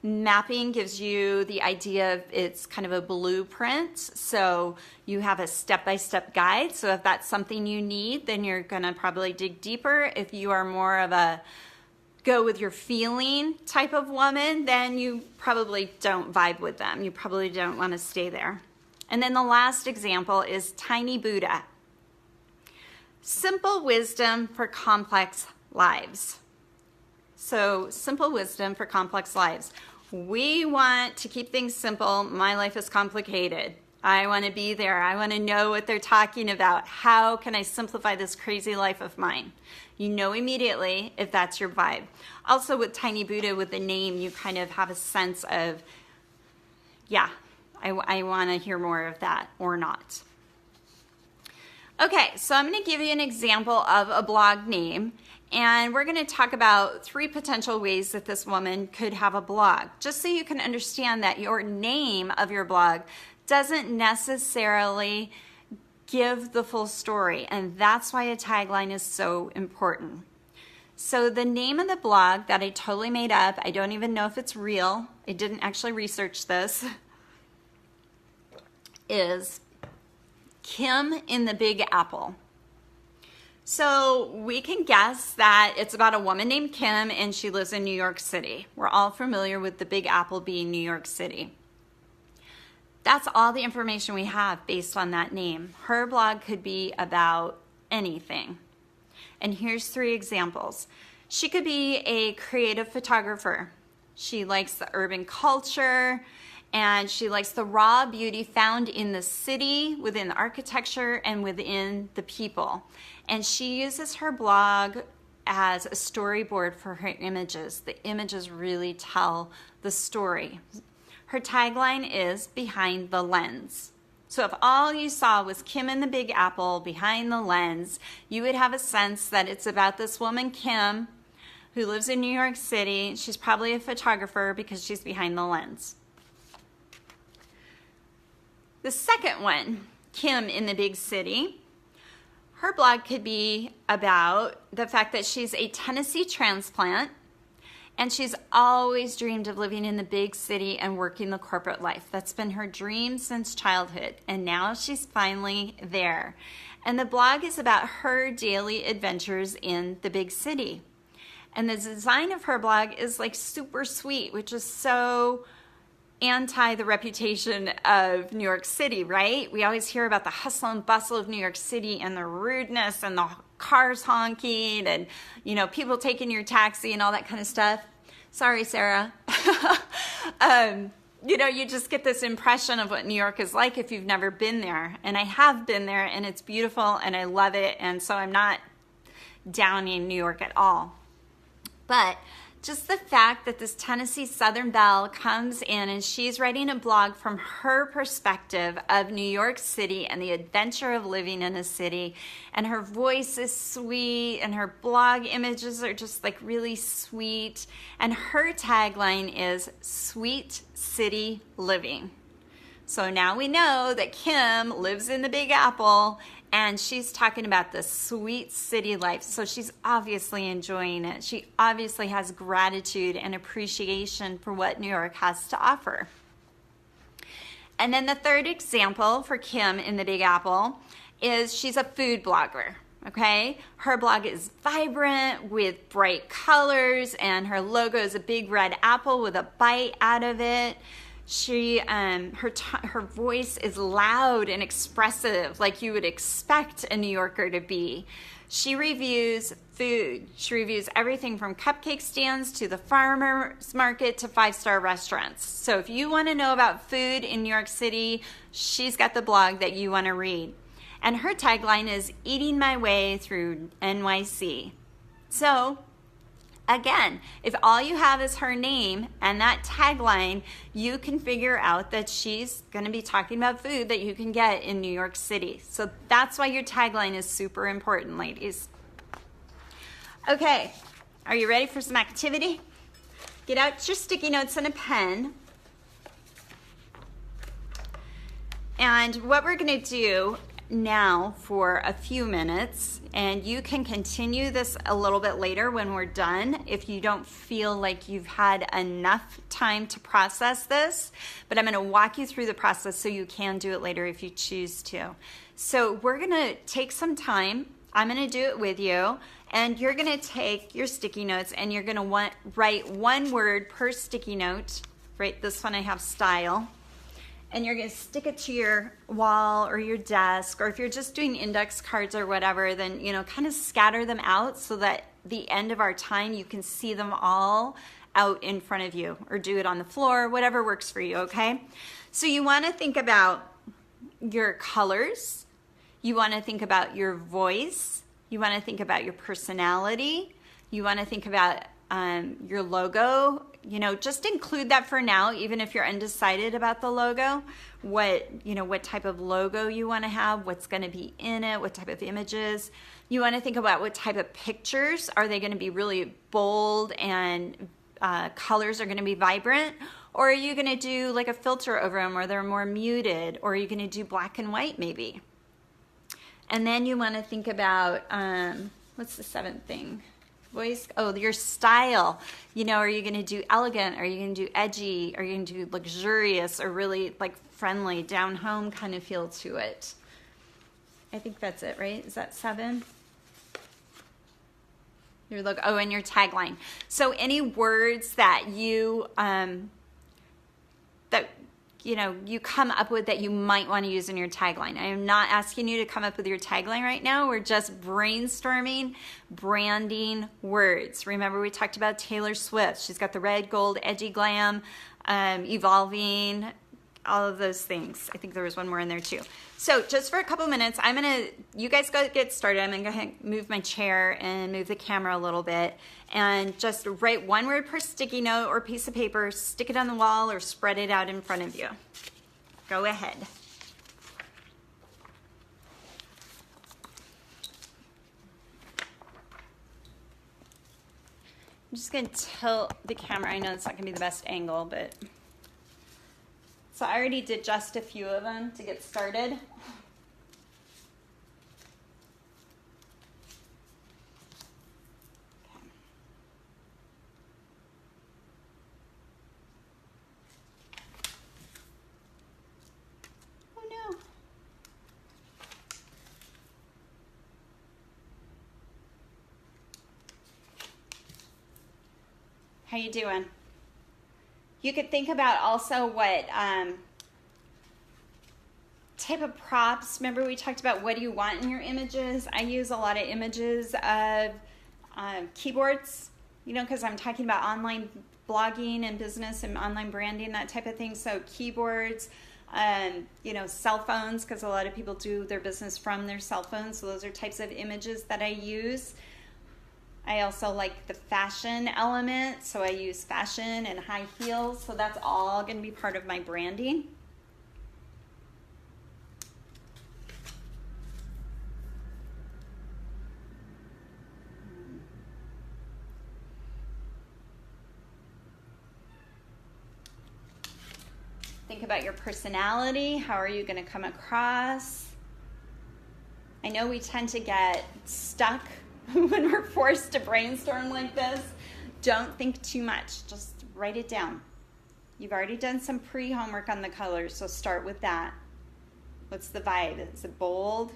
[SPEAKER 1] Mapping gives you the idea of it's kind of a blueprint, so you have a step-by-step guide. So if that's something you need, then you're going to probably dig deeper. If you are more of a go with your feeling type of woman, then you probably don't vibe with them. You probably don't want to stay there. And then the last example is Tiny Buddha. Simple wisdom for complex lives. So simple wisdom for complex lives. We want to keep things simple. My life is complicated. I want to be there. I want to know what they're talking about. How can I simplify this crazy life of mine? You know immediately if that's your vibe. Also with Tiny Buddha, with the name, you kind of have a sense of, yeah, I want to hear more of that or not. Okay, so I'm going to give you an example of a blog name, and we're going to talk about 3 potential ways that this woman could have a blog, just so you can understand that your name of your blog doesn't necessarily give the full story, and that's why a tagline is so important. So the name of the blog that I totally made up, I don't even know if it's real, I didn't actually research this, is Kim in the Big Apple. So we can guess that it's about a woman named Kim and she lives in New York City. We're all familiar with the Big Apple being New York City. That's all the information we have based on that name. Her blog could be about anything. And here's 3 examples. She could be a creative photographer. She likes the urban culture, and she likes the raw beauty found in the city, within the architecture, and within the people. And she uses her blog as a storyboard for her images. The images really tell the story. Her tagline is Behind the Lens. So if all you saw was Kim in the Big Apple, Behind the Lens, you would have a sense that it's about this woman, Kim, who lives in New York City. She's probably a photographer because she's behind the lens. The second one, Kim in the Big City, her blog could be about the fact that she's a Tennessee transplant, and she's always dreamed of living in the big city and working the corporate life. That's been her dream since childhood, and now she's finally there. And the blog is about her daily adventures in the big city. And the design of her blog is like super sweet, which is so anti the reputation of New York City, right? We always hear about the hustle and bustle of New York City and the rudeness and the cars honking and, you know, people taking your taxi and all that kind of stuff. Sorry, Sarah. You know, you just get this impression of what New York is like if you've never been there. And I have been there, and it's beautiful, and I love it. And so I'm not downing New York at all. But just the fact that this Tennessee Southern Belle comes in and she's writing a blog from her perspective of New York City and the adventure of living in a city, and her voice is sweet and her blog images are just like really sweet, and her tagline is Sweet City Living. So now we know that Kim lives in the Big Apple, and she's talking about the sweet city life. So she's obviously enjoying it. She obviously has gratitude and appreciation for what New York has to offer. And then the third example for Kim in the Big Apple is she's a food blogger. Okay, her blog is vibrant with bright colors, and her logo is a big red apple with a bite out of it. Her voice is loud and expressive, like you would expect a New Yorker to be. She reviews food. She reviews everything from cupcake stands to the farmer's market to five-star restaurants. So if you want to know about food in New York City, she's got the blog that you want to read. And her tagline is "Eating My Way Through NYC." So again, if all you have is her name and that tagline, you can figure out that she's going to be talking about food that you can get in New York City. So that's why your tagline is super important, ladies. Okay, are you ready for some activity? Get out your sticky notes and a pen. And what we're going to do now for a few minutes, and you can continue this a little bit later when we're done if you don't feel like you've had enough time to process this, but I'm going to walk you through the process so you can do it later if you choose to. So we're going to take some time. I'm going to do it with you, and you're going to take your sticky notes and you're going to write one word per sticky note. Right, this one I have style. And you're going to stick it to your wall or your desk, or if you're just doing index cards or whatever, then, you know, kind of scatter them out so that the end of our time you can see them all out in front of you, or do it on the floor, whatever works for you, okay? So you want to think about your colors. You want to think about your voice. You want to think about your personality. You want to think about your logo. You know, just include that for now, even if you're undecided about the logo, what type of logo you want to have, what's going to be in it, what type of images. You want to think about what type of pictures. Are they going to be really bold and colors are going to be vibrant? Or are you going to do like a filter over them where they're more muted? Or are you going to do black and white maybe? And then you want to think about, what's the seventh thing? Voice, your style. You know, are you going to do elegant? Are you going to do edgy? Are you going to do luxurious or really like friendly, down home kind of feel to it? I think that's it, right? Is that 7? Your logo. Oh, and your tagline. So any words that you you come up with that you might want to use in your tagline. I am not asking you to come up with your tagline right now. We're just brainstorming, branding words. Remember we talked about Taylor Swift. She's got the red, gold, edgy glam, evolving, all of those things. I think there was one more in there too. So just for a couple minutes, you guys go get started. I'm gonna go ahead and move my chair and move the camera a little bit and just write one word per sticky note or piece of paper, stick it on the wall or spread it out in front of you. Go ahead. I'm just gonna tilt the camera. I know it's not gonna be the best angle, but so I already did just a few of them to get started. Oh no. How you doing? You could think about also what type of props. Remember we talked about what do you want in your images? I use a lot of images of keyboards, you know, because I'm talking about online blogging and business and online branding, that type of thing. So keyboards, cell phones, because a lot of people do their business from their cell phones. So those are types of images that I use. I also like the fashion element, so I use fashion and high heels, so that's all going to be part of my branding. Think about your personality. How are you going to come across? I know we tend to get stuck when we're forced to brainstorm like this. Don't think too much. Just write it down. You've already done some pre-homework on the colors, so start with that. What's the vibe? Is it bold?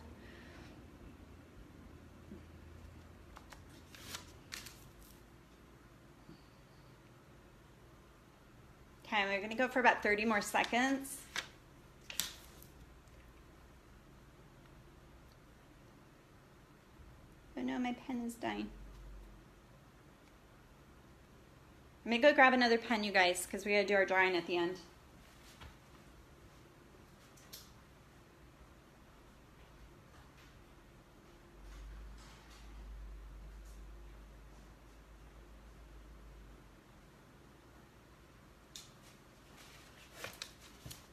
[SPEAKER 1] Okay, we're gonna go for about 30 more seconds. Oh no, my pen is dying. I'm gonna go grab another pen, you guys, because we gotta do our drawing at the end.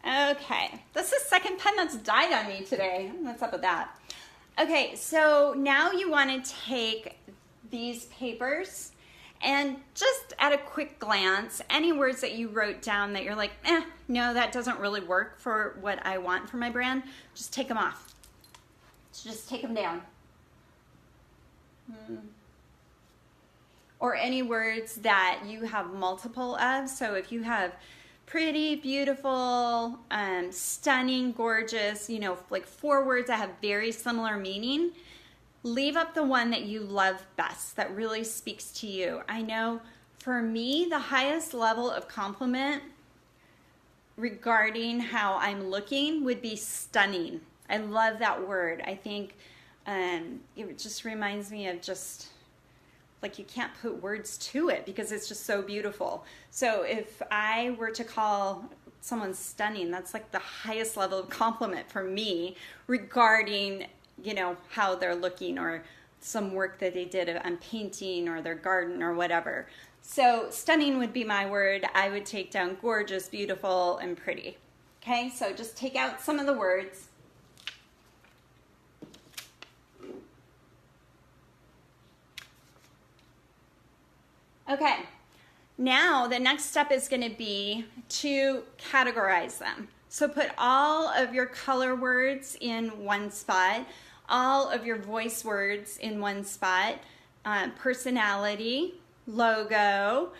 [SPEAKER 1] Okay, this is the second pen that's died on me today. What's up with that? Okay, so now you want to take these papers and just at a quick glance, any words that you wrote down that you're like, no, that doesn't really work for what I want for my brand, just take them off. So just take them down. Or any words that you have multiple of. So if you have pretty, beautiful, stunning, gorgeous, you know, like 4 words that have very similar meaning, leave up the one that you love best, that really speaks to you. I know for me, the highest level of compliment regarding how I'm looking would be stunning. I love that word. I think it just reminds me of just, like, you can't put words to it because it's just so beautiful. So if I were to call someone stunning, that's like the highest level of compliment for me regarding, you know, how they're looking or some work that they did on painting or their garden or whatever. So stunning would be my word. I would take down gorgeous, beautiful, and pretty. Okay, so just take out some of the words. Okay, now the next step is going to be to categorize them. So put all of your color words in one spot, all of your voice words in one spot, personality, logo,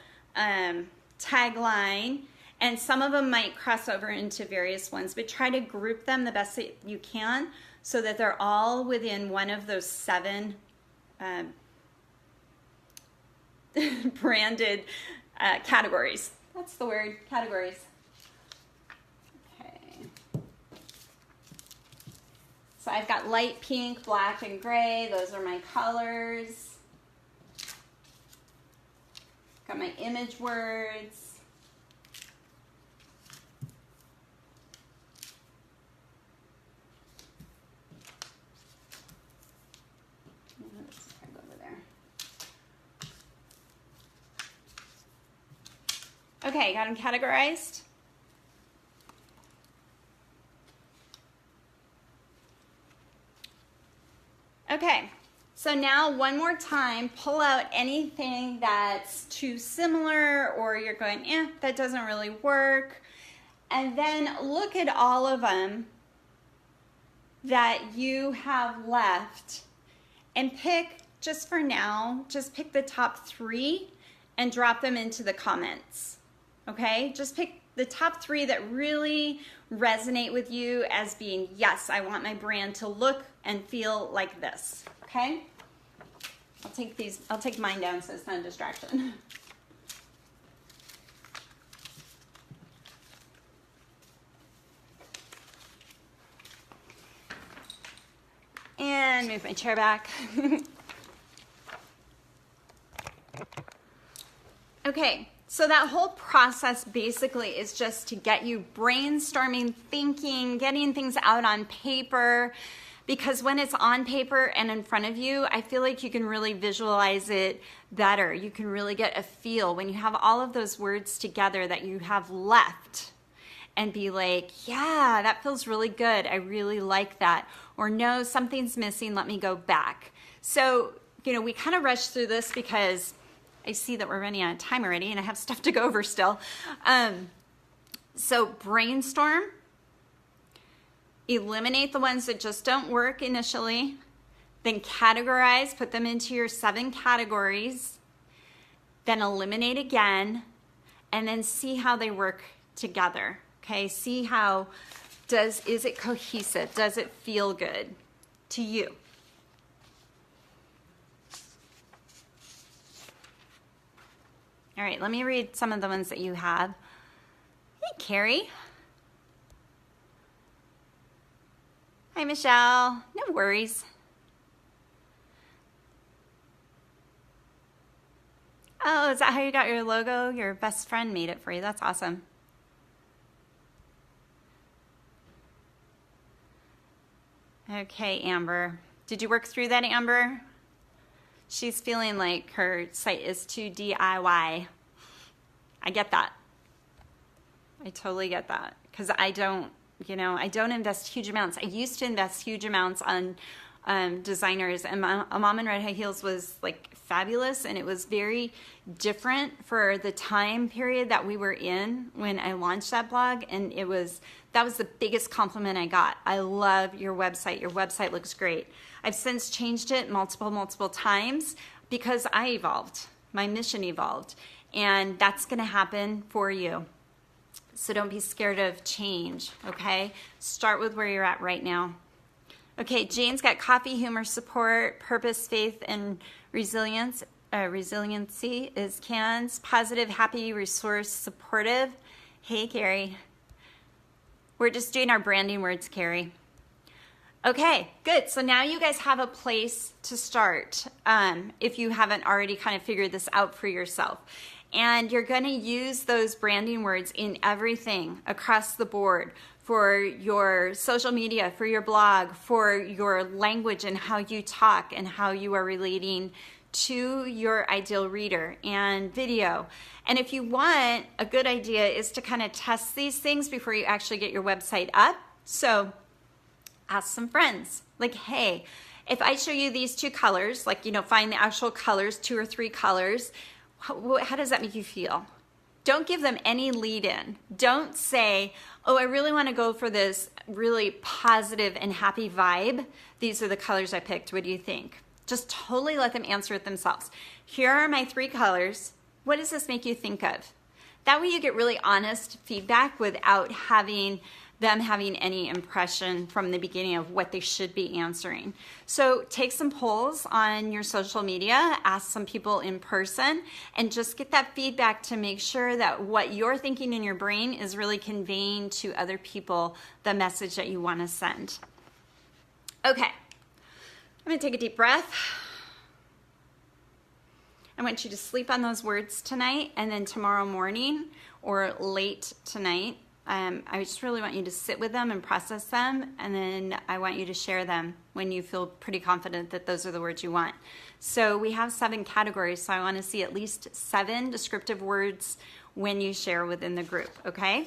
[SPEAKER 1] tagline, and some of them might cross over into various ones, but try to group them the best that you can so that they're all within one of those 7 branded categories. That's the word, categories. Okay. So I've got light pink, black, and gray. Those are my colors. Got my image words. Okay, got them categorized. Okay, so now one more time, pull out anything that's too similar or you're going, that doesn't really work. And then look at all of them that you have left and pick, just for now, just pick the top 3 and drop them into the comments. Okay, just pick the top 3 that really resonate with you as being, yes, I want my brand to look and feel like this. Okay, I'll take mine down so it's not a distraction. And move my chair back. Okay. So that whole process basically is just to get you brainstorming, thinking, getting things out on paper, because when it's on paper and in front of you, I feel like you can really visualize it better. You can really get a feel when you have all of those words together that you have left and be like, yeah, that feels really good. I really like that. Or no, something's missing. Let me go back. So, you know, we kind of rush through this because I see that we're running out of time already and I have stuff to go over still. So brainstorm, eliminate the ones that just don't work initially, then categorize, put them into your 7 categories, then eliminate again, and then see how they work together. Okay, see how, is it cohesive? Does it feel good to you? All right, let me read some of the ones that you have. Carrie. Hi, Michelle. No worries. Oh, is that how you got your logo? Your best friend made it for you. That's awesome. Okay, Amber. Did you work through that, Amber? She's feeling like her site is too DIY. I get that. I totally get that. Because I don't invest huge amounts. I used to invest huge amounts on designers, and A Mom in Red High Heels was like fabulous, and it was very different for the time period that we were in when I launched that blog, and that was the biggest compliment I got. I love your website. Your website looks great. I've since changed it multiple times because I evolved. My mission evolved, and that's going to happen for you. So don't be scared of change, okay? Start with where you're at right now. Okay, Jane's got coffee, humor, support, purpose, faith, and resilience. Resiliency is Can's. Positive, happy, resource, supportive. Hey, Carrie. We're just doing our branding words, Carrie. Okay, good. So now you guys have a place to start if you haven't already kind of figured this out for yourself. And you're going to use those branding words in everything across the board, for your social media, for your blog, for your language and how you talk and how you are relating to your ideal reader, and video. And if you want, a good idea is to kind of test these things before you actually get your website up. So ask some friends, like, hey, if I show you these two colors, like, find the actual colors, 2 or 3 colors, how does that make you feel? Don't give them any lead in. Don't say, oh, I really want to go for this really positive and happy vibe. These are the colors I picked. What do you think? Just totally let them answer it themselves. Here are my 3 colors. What does this make you think of? That way you get really honest feedback without them having any impression from the beginning of what they should be answering. So take some polls on your social media, ask some people in person, and just get that feedback to make sure that what you're thinking in your brain is really conveying to other people the message that you want to send. Okay, I'm going to take a deep breath. I want you to sleep on those words tonight, and then tomorrow morning or late tonight, I just really want you to sit with them and process them, and then I want you to share them when you feel pretty confident that those are the words you want. So we have 7 categories, so I want to see at least 7 descriptive words when you share within the group, okay?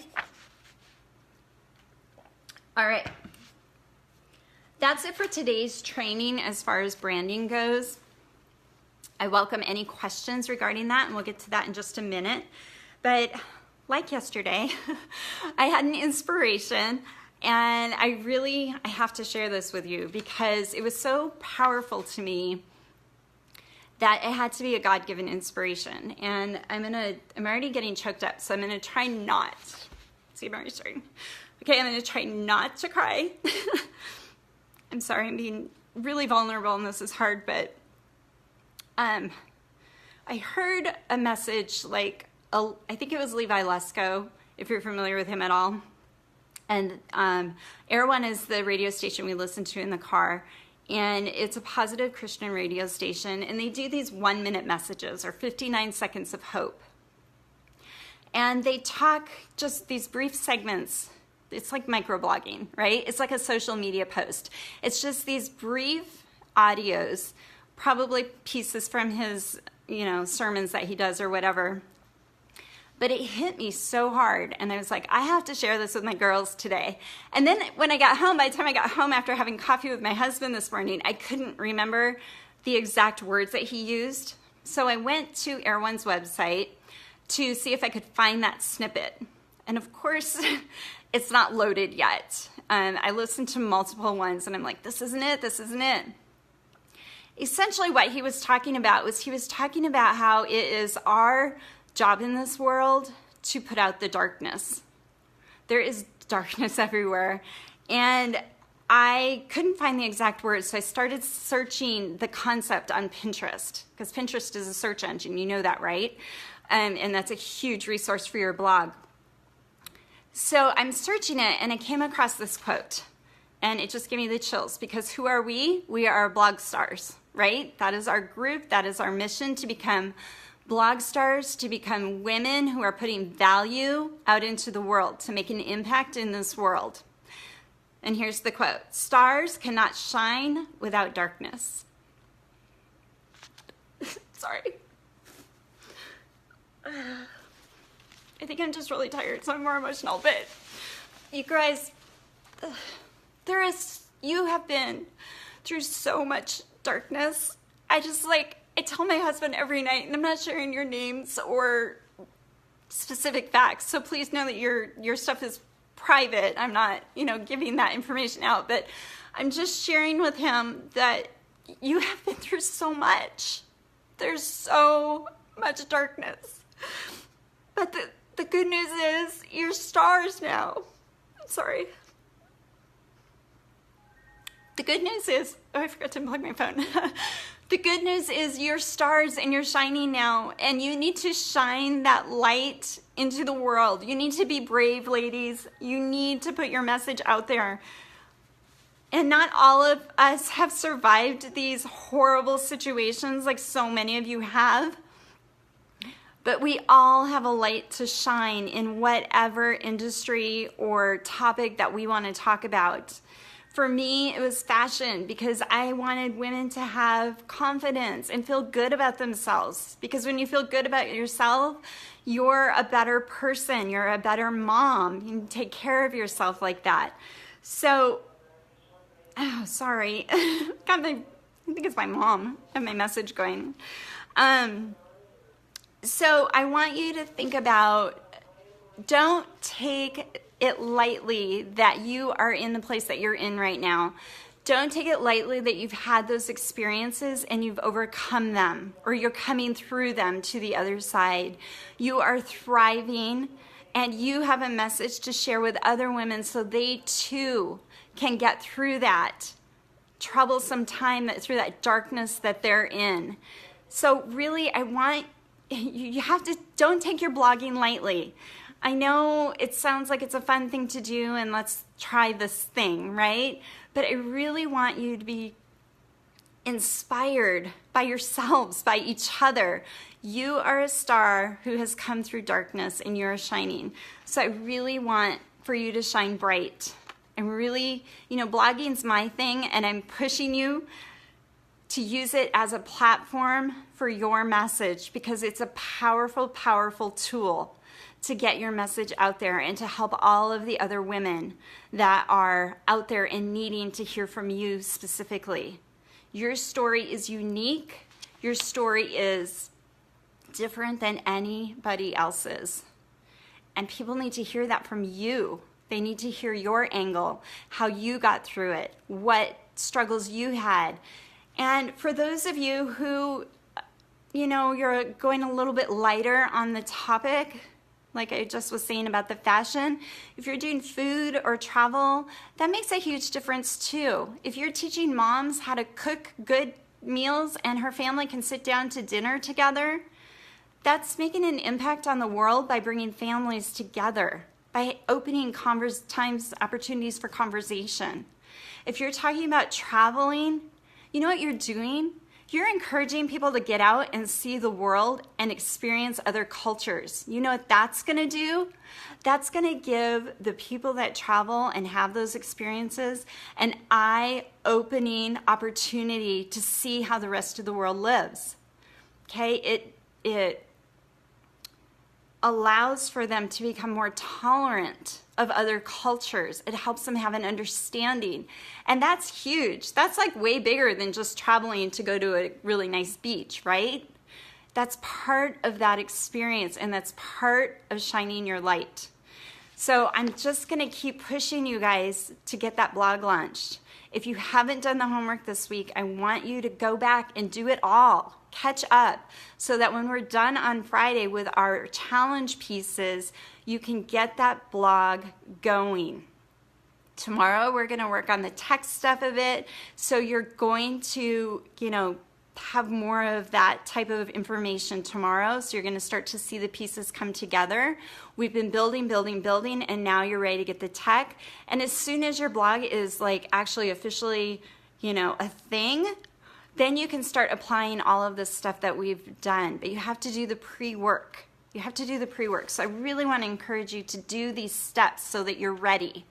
[SPEAKER 1] All right. That's it for today's training as far as branding goes. I welcome any questions regarding that, and we'll get to that in just a minute. But like yesterday, I had an inspiration, and I have to share this with you because it was so powerful to me that it had to be a God-given inspiration. And I'm already getting choked up, so I'm gonna try not. See, I'm already starting. Okay, I'm gonna try not to cry. I'm sorry, I'm being really vulnerable, and this is hard, but I heard a message I think it was Levi Lesko, if you're familiar with him at all. And Air One is the radio station we listen to in the car. And it's a positive Christian radio station. And they do these 1-minute messages, or 59 seconds of hope. And they talk just these brief segments. It's like microblogging, right? It's like a social media post. It's just these brief audios, probably pieces from his, sermons that he does or whatever. But it hit me so hard, and I was like, I have to share this with my girls today. And then when I got home, by the time I got home after having coffee with my husband this morning, I couldn't remember the exact words that he used. So I went to Air One's website to see if I could find that snippet. And of course, it's not loaded yet. I listened to multiple ones, and I'm like, this isn't it. Essentially what he was talking about was how it is our job in this world to put out the darkness. There is darkness everywhere. And I couldn't find the exact words, so I started searching the concept on Pinterest, because Pinterest is a search engine, you know that, right? And that's a huge resource for your blog. So I'm searching it and I came across this quote and it just gave me the chills because who are we? We are blog stars, right? That is our group. That is our mission, to become blog stars, to become women who are putting value out into the world, to make an impact in this world. And here's the quote: stars cannot shine without darkness. Sorry. I think I'm just really tired, so I'm more emotional. But you guys, you have been through so much darkness. I tell my husband every night, and I'm not sharing your names or specific facts, so please know that your stuff is private. I'm not, giving that information out, but I'm just sharing with him that you have been through so much. There's so much darkness. But the good news is you're stars now. I'm sorry. The good news is, I forgot to unplug my phone. The good news is you're stars and you're shining now, and you need to shine that light into the world. You need to be brave, ladies. You need to put your message out there. And not all of us have survived these horrible situations like so many of you have. But we all have a light to shine in whatever industry or topic that we want to talk about. For me, it was fashion, because I wanted women to have confidence and feel good about themselves. Because when you feel good about yourself, you're a better person. You're a better mom. You can take care of yourself like that. So, sorry. I think it's my mom. I have my message going. So I want you to think about, don't take it lightly that you are in the place that you're in right now. Don't take it lightly that you've had those experiences and you've overcome them, or you're coming through them to the other side. You are thriving, and you have a message to share with other women so they too can get through that troublesome time, through that darkness that they're in. So really, I want you don't take your blogging lightly. I know it sounds like it's a fun thing to do and let's try this thing, right? But I really want you to be inspired by yourselves, by each other. You are a star who has come through darkness and you're shining. So I really want for you to shine bright. I'm really, blogging's my thing, and I'm pushing you to use it as a platform for your message, because it's a powerful, powerful tool to get your message out there and to help all of the other women that are out there and needing to hear from you specifically. Your story is unique. Your story is different than anybody else's. And people need to hear that from you. They need to hear your angle, how you got through it, what struggles you had. And for those of you who, you're going a little bit lighter on the topic, like I just was saying about the fashion, if you're doing food or travel, that makes a huge difference too. If you're teaching moms how to cook good meals and her family can sit down to dinner together, that's making an impact on the world by bringing families together, by opening opportunities for conversation. If you're talking about traveling, you know what you're doing? You're encouraging people to get out and see the world and experience other cultures. You know what that's going to do? That's going to give the people that travel and have those experiences an eye-opening opportunity to see how the rest of the world lives. Okay? It allows for them to become more tolerant of other cultures. It helps them have an understanding. And that's huge. That's like way bigger than just traveling to go to a really nice beach, right? That's part of that experience, and that's part of shining your light. So I'm just going to keep pushing you guys to get that blog launched. If you haven't done the homework this week, I want you to go back and do it all. Catch up so that when we're done on Friday with our challenge pieces, you can get that blog going. Tomorrow, we're going to work on the text stuff of it. So you're going to, have more of that type of information tomorrow. So you're going to start to see the pieces come together. We've been building, and now you're ready to get the tech. And as soon as your blog is like actually officially, you know, a thing, then you can start applying all of this stuff that we've done. But you have to do the pre-work. You have to do the pre-work. So I really want to encourage you to do these steps so that you're ready,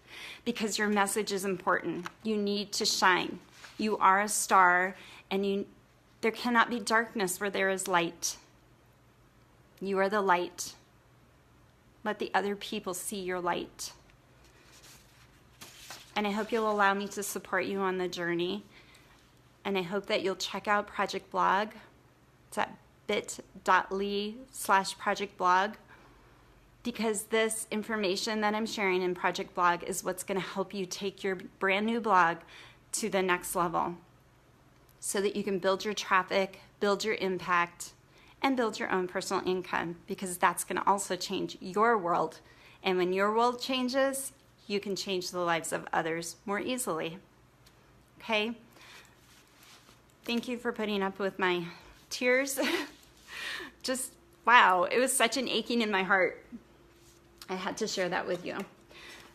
[SPEAKER 1] because your message is important. You need to shine. You are a star, and there cannot be darkness where there is light. You are the light. Let the other people see your light. And I hope you'll allow me to support you on the journey. And I hope that you'll check out Project Blog. It's at bit.ly/Project Blog, because this information that I'm sharing in Project Blog is what's going to help you take your brand new blog to the next level, so that you can build your traffic, build your impact, and build your own personal income, because that's going to also change your world. And when your world changes, you can change the lives of others more easily. Okay? Thank you for putting up with my tears. Just, wow, it was such an aching in my heart. I had to share that with you.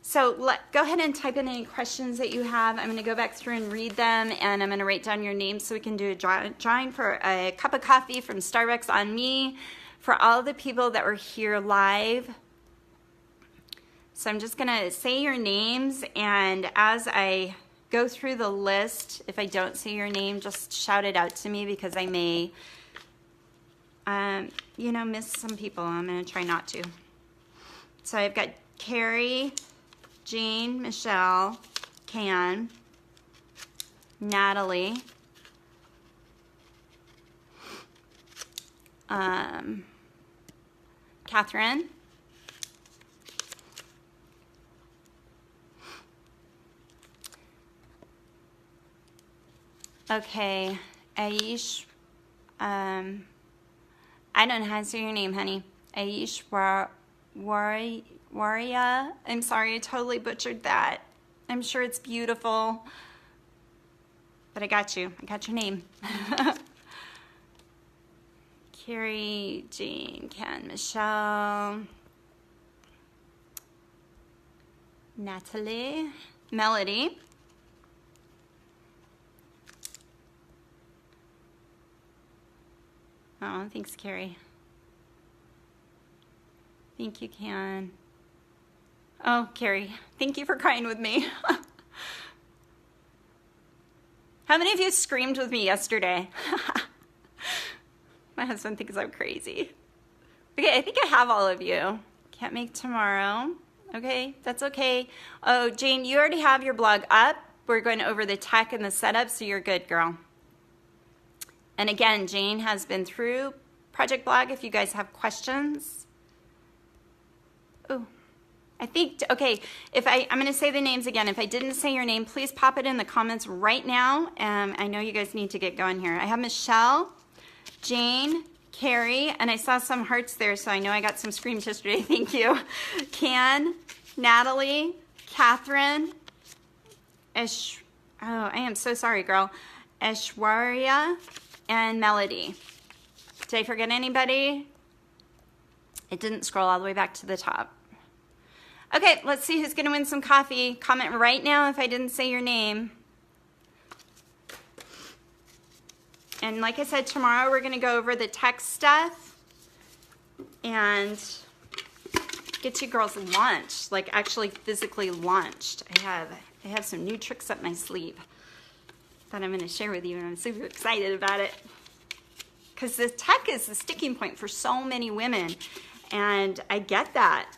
[SPEAKER 1] So go ahead and type in any questions that you have. I'm going to go back through and read them, and I'm going to write down your names so we can do a drawing for a cup of coffee from Starbucks on me for all the people that were here live. So I'm just going to say your names, and as I go through the list, if I don't say your name, just shout it out to me, because I may miss some people. I'm going to try not to. So I've got Carrie, Jane, Michelle, Can, Natalie, Catherine, okay, Aish, I don't know how to say your name, honey. Aish Waria. I'm sorry, I totally butchered that. I'm sure it's beautiful, but I got you. I got your name. Carrie, Jean, Ken, Michelle, Natalie, Melody, oh, thanks, Carrie. Thank you, Ken. Oh, Carrie, thank you for crying with me. How many of you screamed with me yesterday? My husband thinks I'm crazy. Okay, I think I have all of you. Can't make tomorrow. Okay, that's okay. Oh, Jane, you already have your blog up. We're going over the tech and the setup, so you're good, girl. And again, Jane has been through Project Blog if you guys have questions. Oh, I think, okay, I'm going to say the names again. If I didn't say your name, please pop it in the comments right now. I know you guys need to get going here. I have Michelle, Jane, Carrie, and I saw some hearts there, so I know I got some screams yesterday. Thank you. Can, Natalie, Catherine, I am so sorry, girl. Aishwarya, and Melody. Did I forget anybody? It didn't scroll all the way back to the top. Okay, let's see who's going to win some coffee. Comment right now if I didn't say your name. And like I said, tomorrow we're going to go over the tech stuff and get you girls launched, like actually physically launched. I have some new tricks up my sleeve that I'm going to share with you, and I'm super excited about it. Because the tech is the sticking point for so many women, and I get that.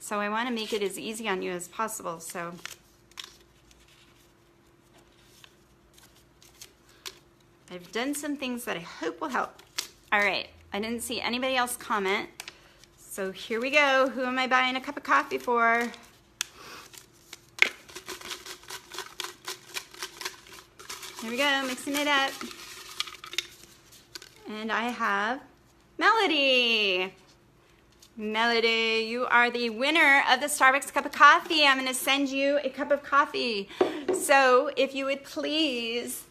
[SPEAKER 1] So I want to make it as easy on you as possible. So I've done some things that I hope will help. All right, I didn't see anybody else comment. So here we go. Who am I buying a cup of coffee for? Here we go, mixing it up. And I have Melody. Melody, you are the winner of the Starbucks cup of coffee. I'm going to send you a cup of coffee. So if you would please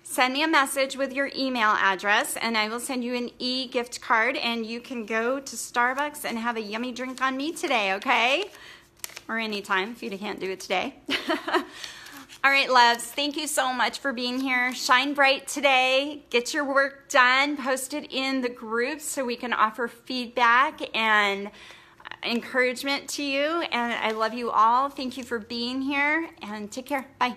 [SPEAKER 1] send me a message with your email address and I will send you an e-gift card and you can go to Starbucks and have a yummy drink on me today, okay? Or anytime if you can't do it today. All right, loves, thank you so much for being here. Shine bright today. Get your work done. Post it in the group so we can offer feedback and encouragement to you. And I love you all. Thank you for being here and take care. Bye.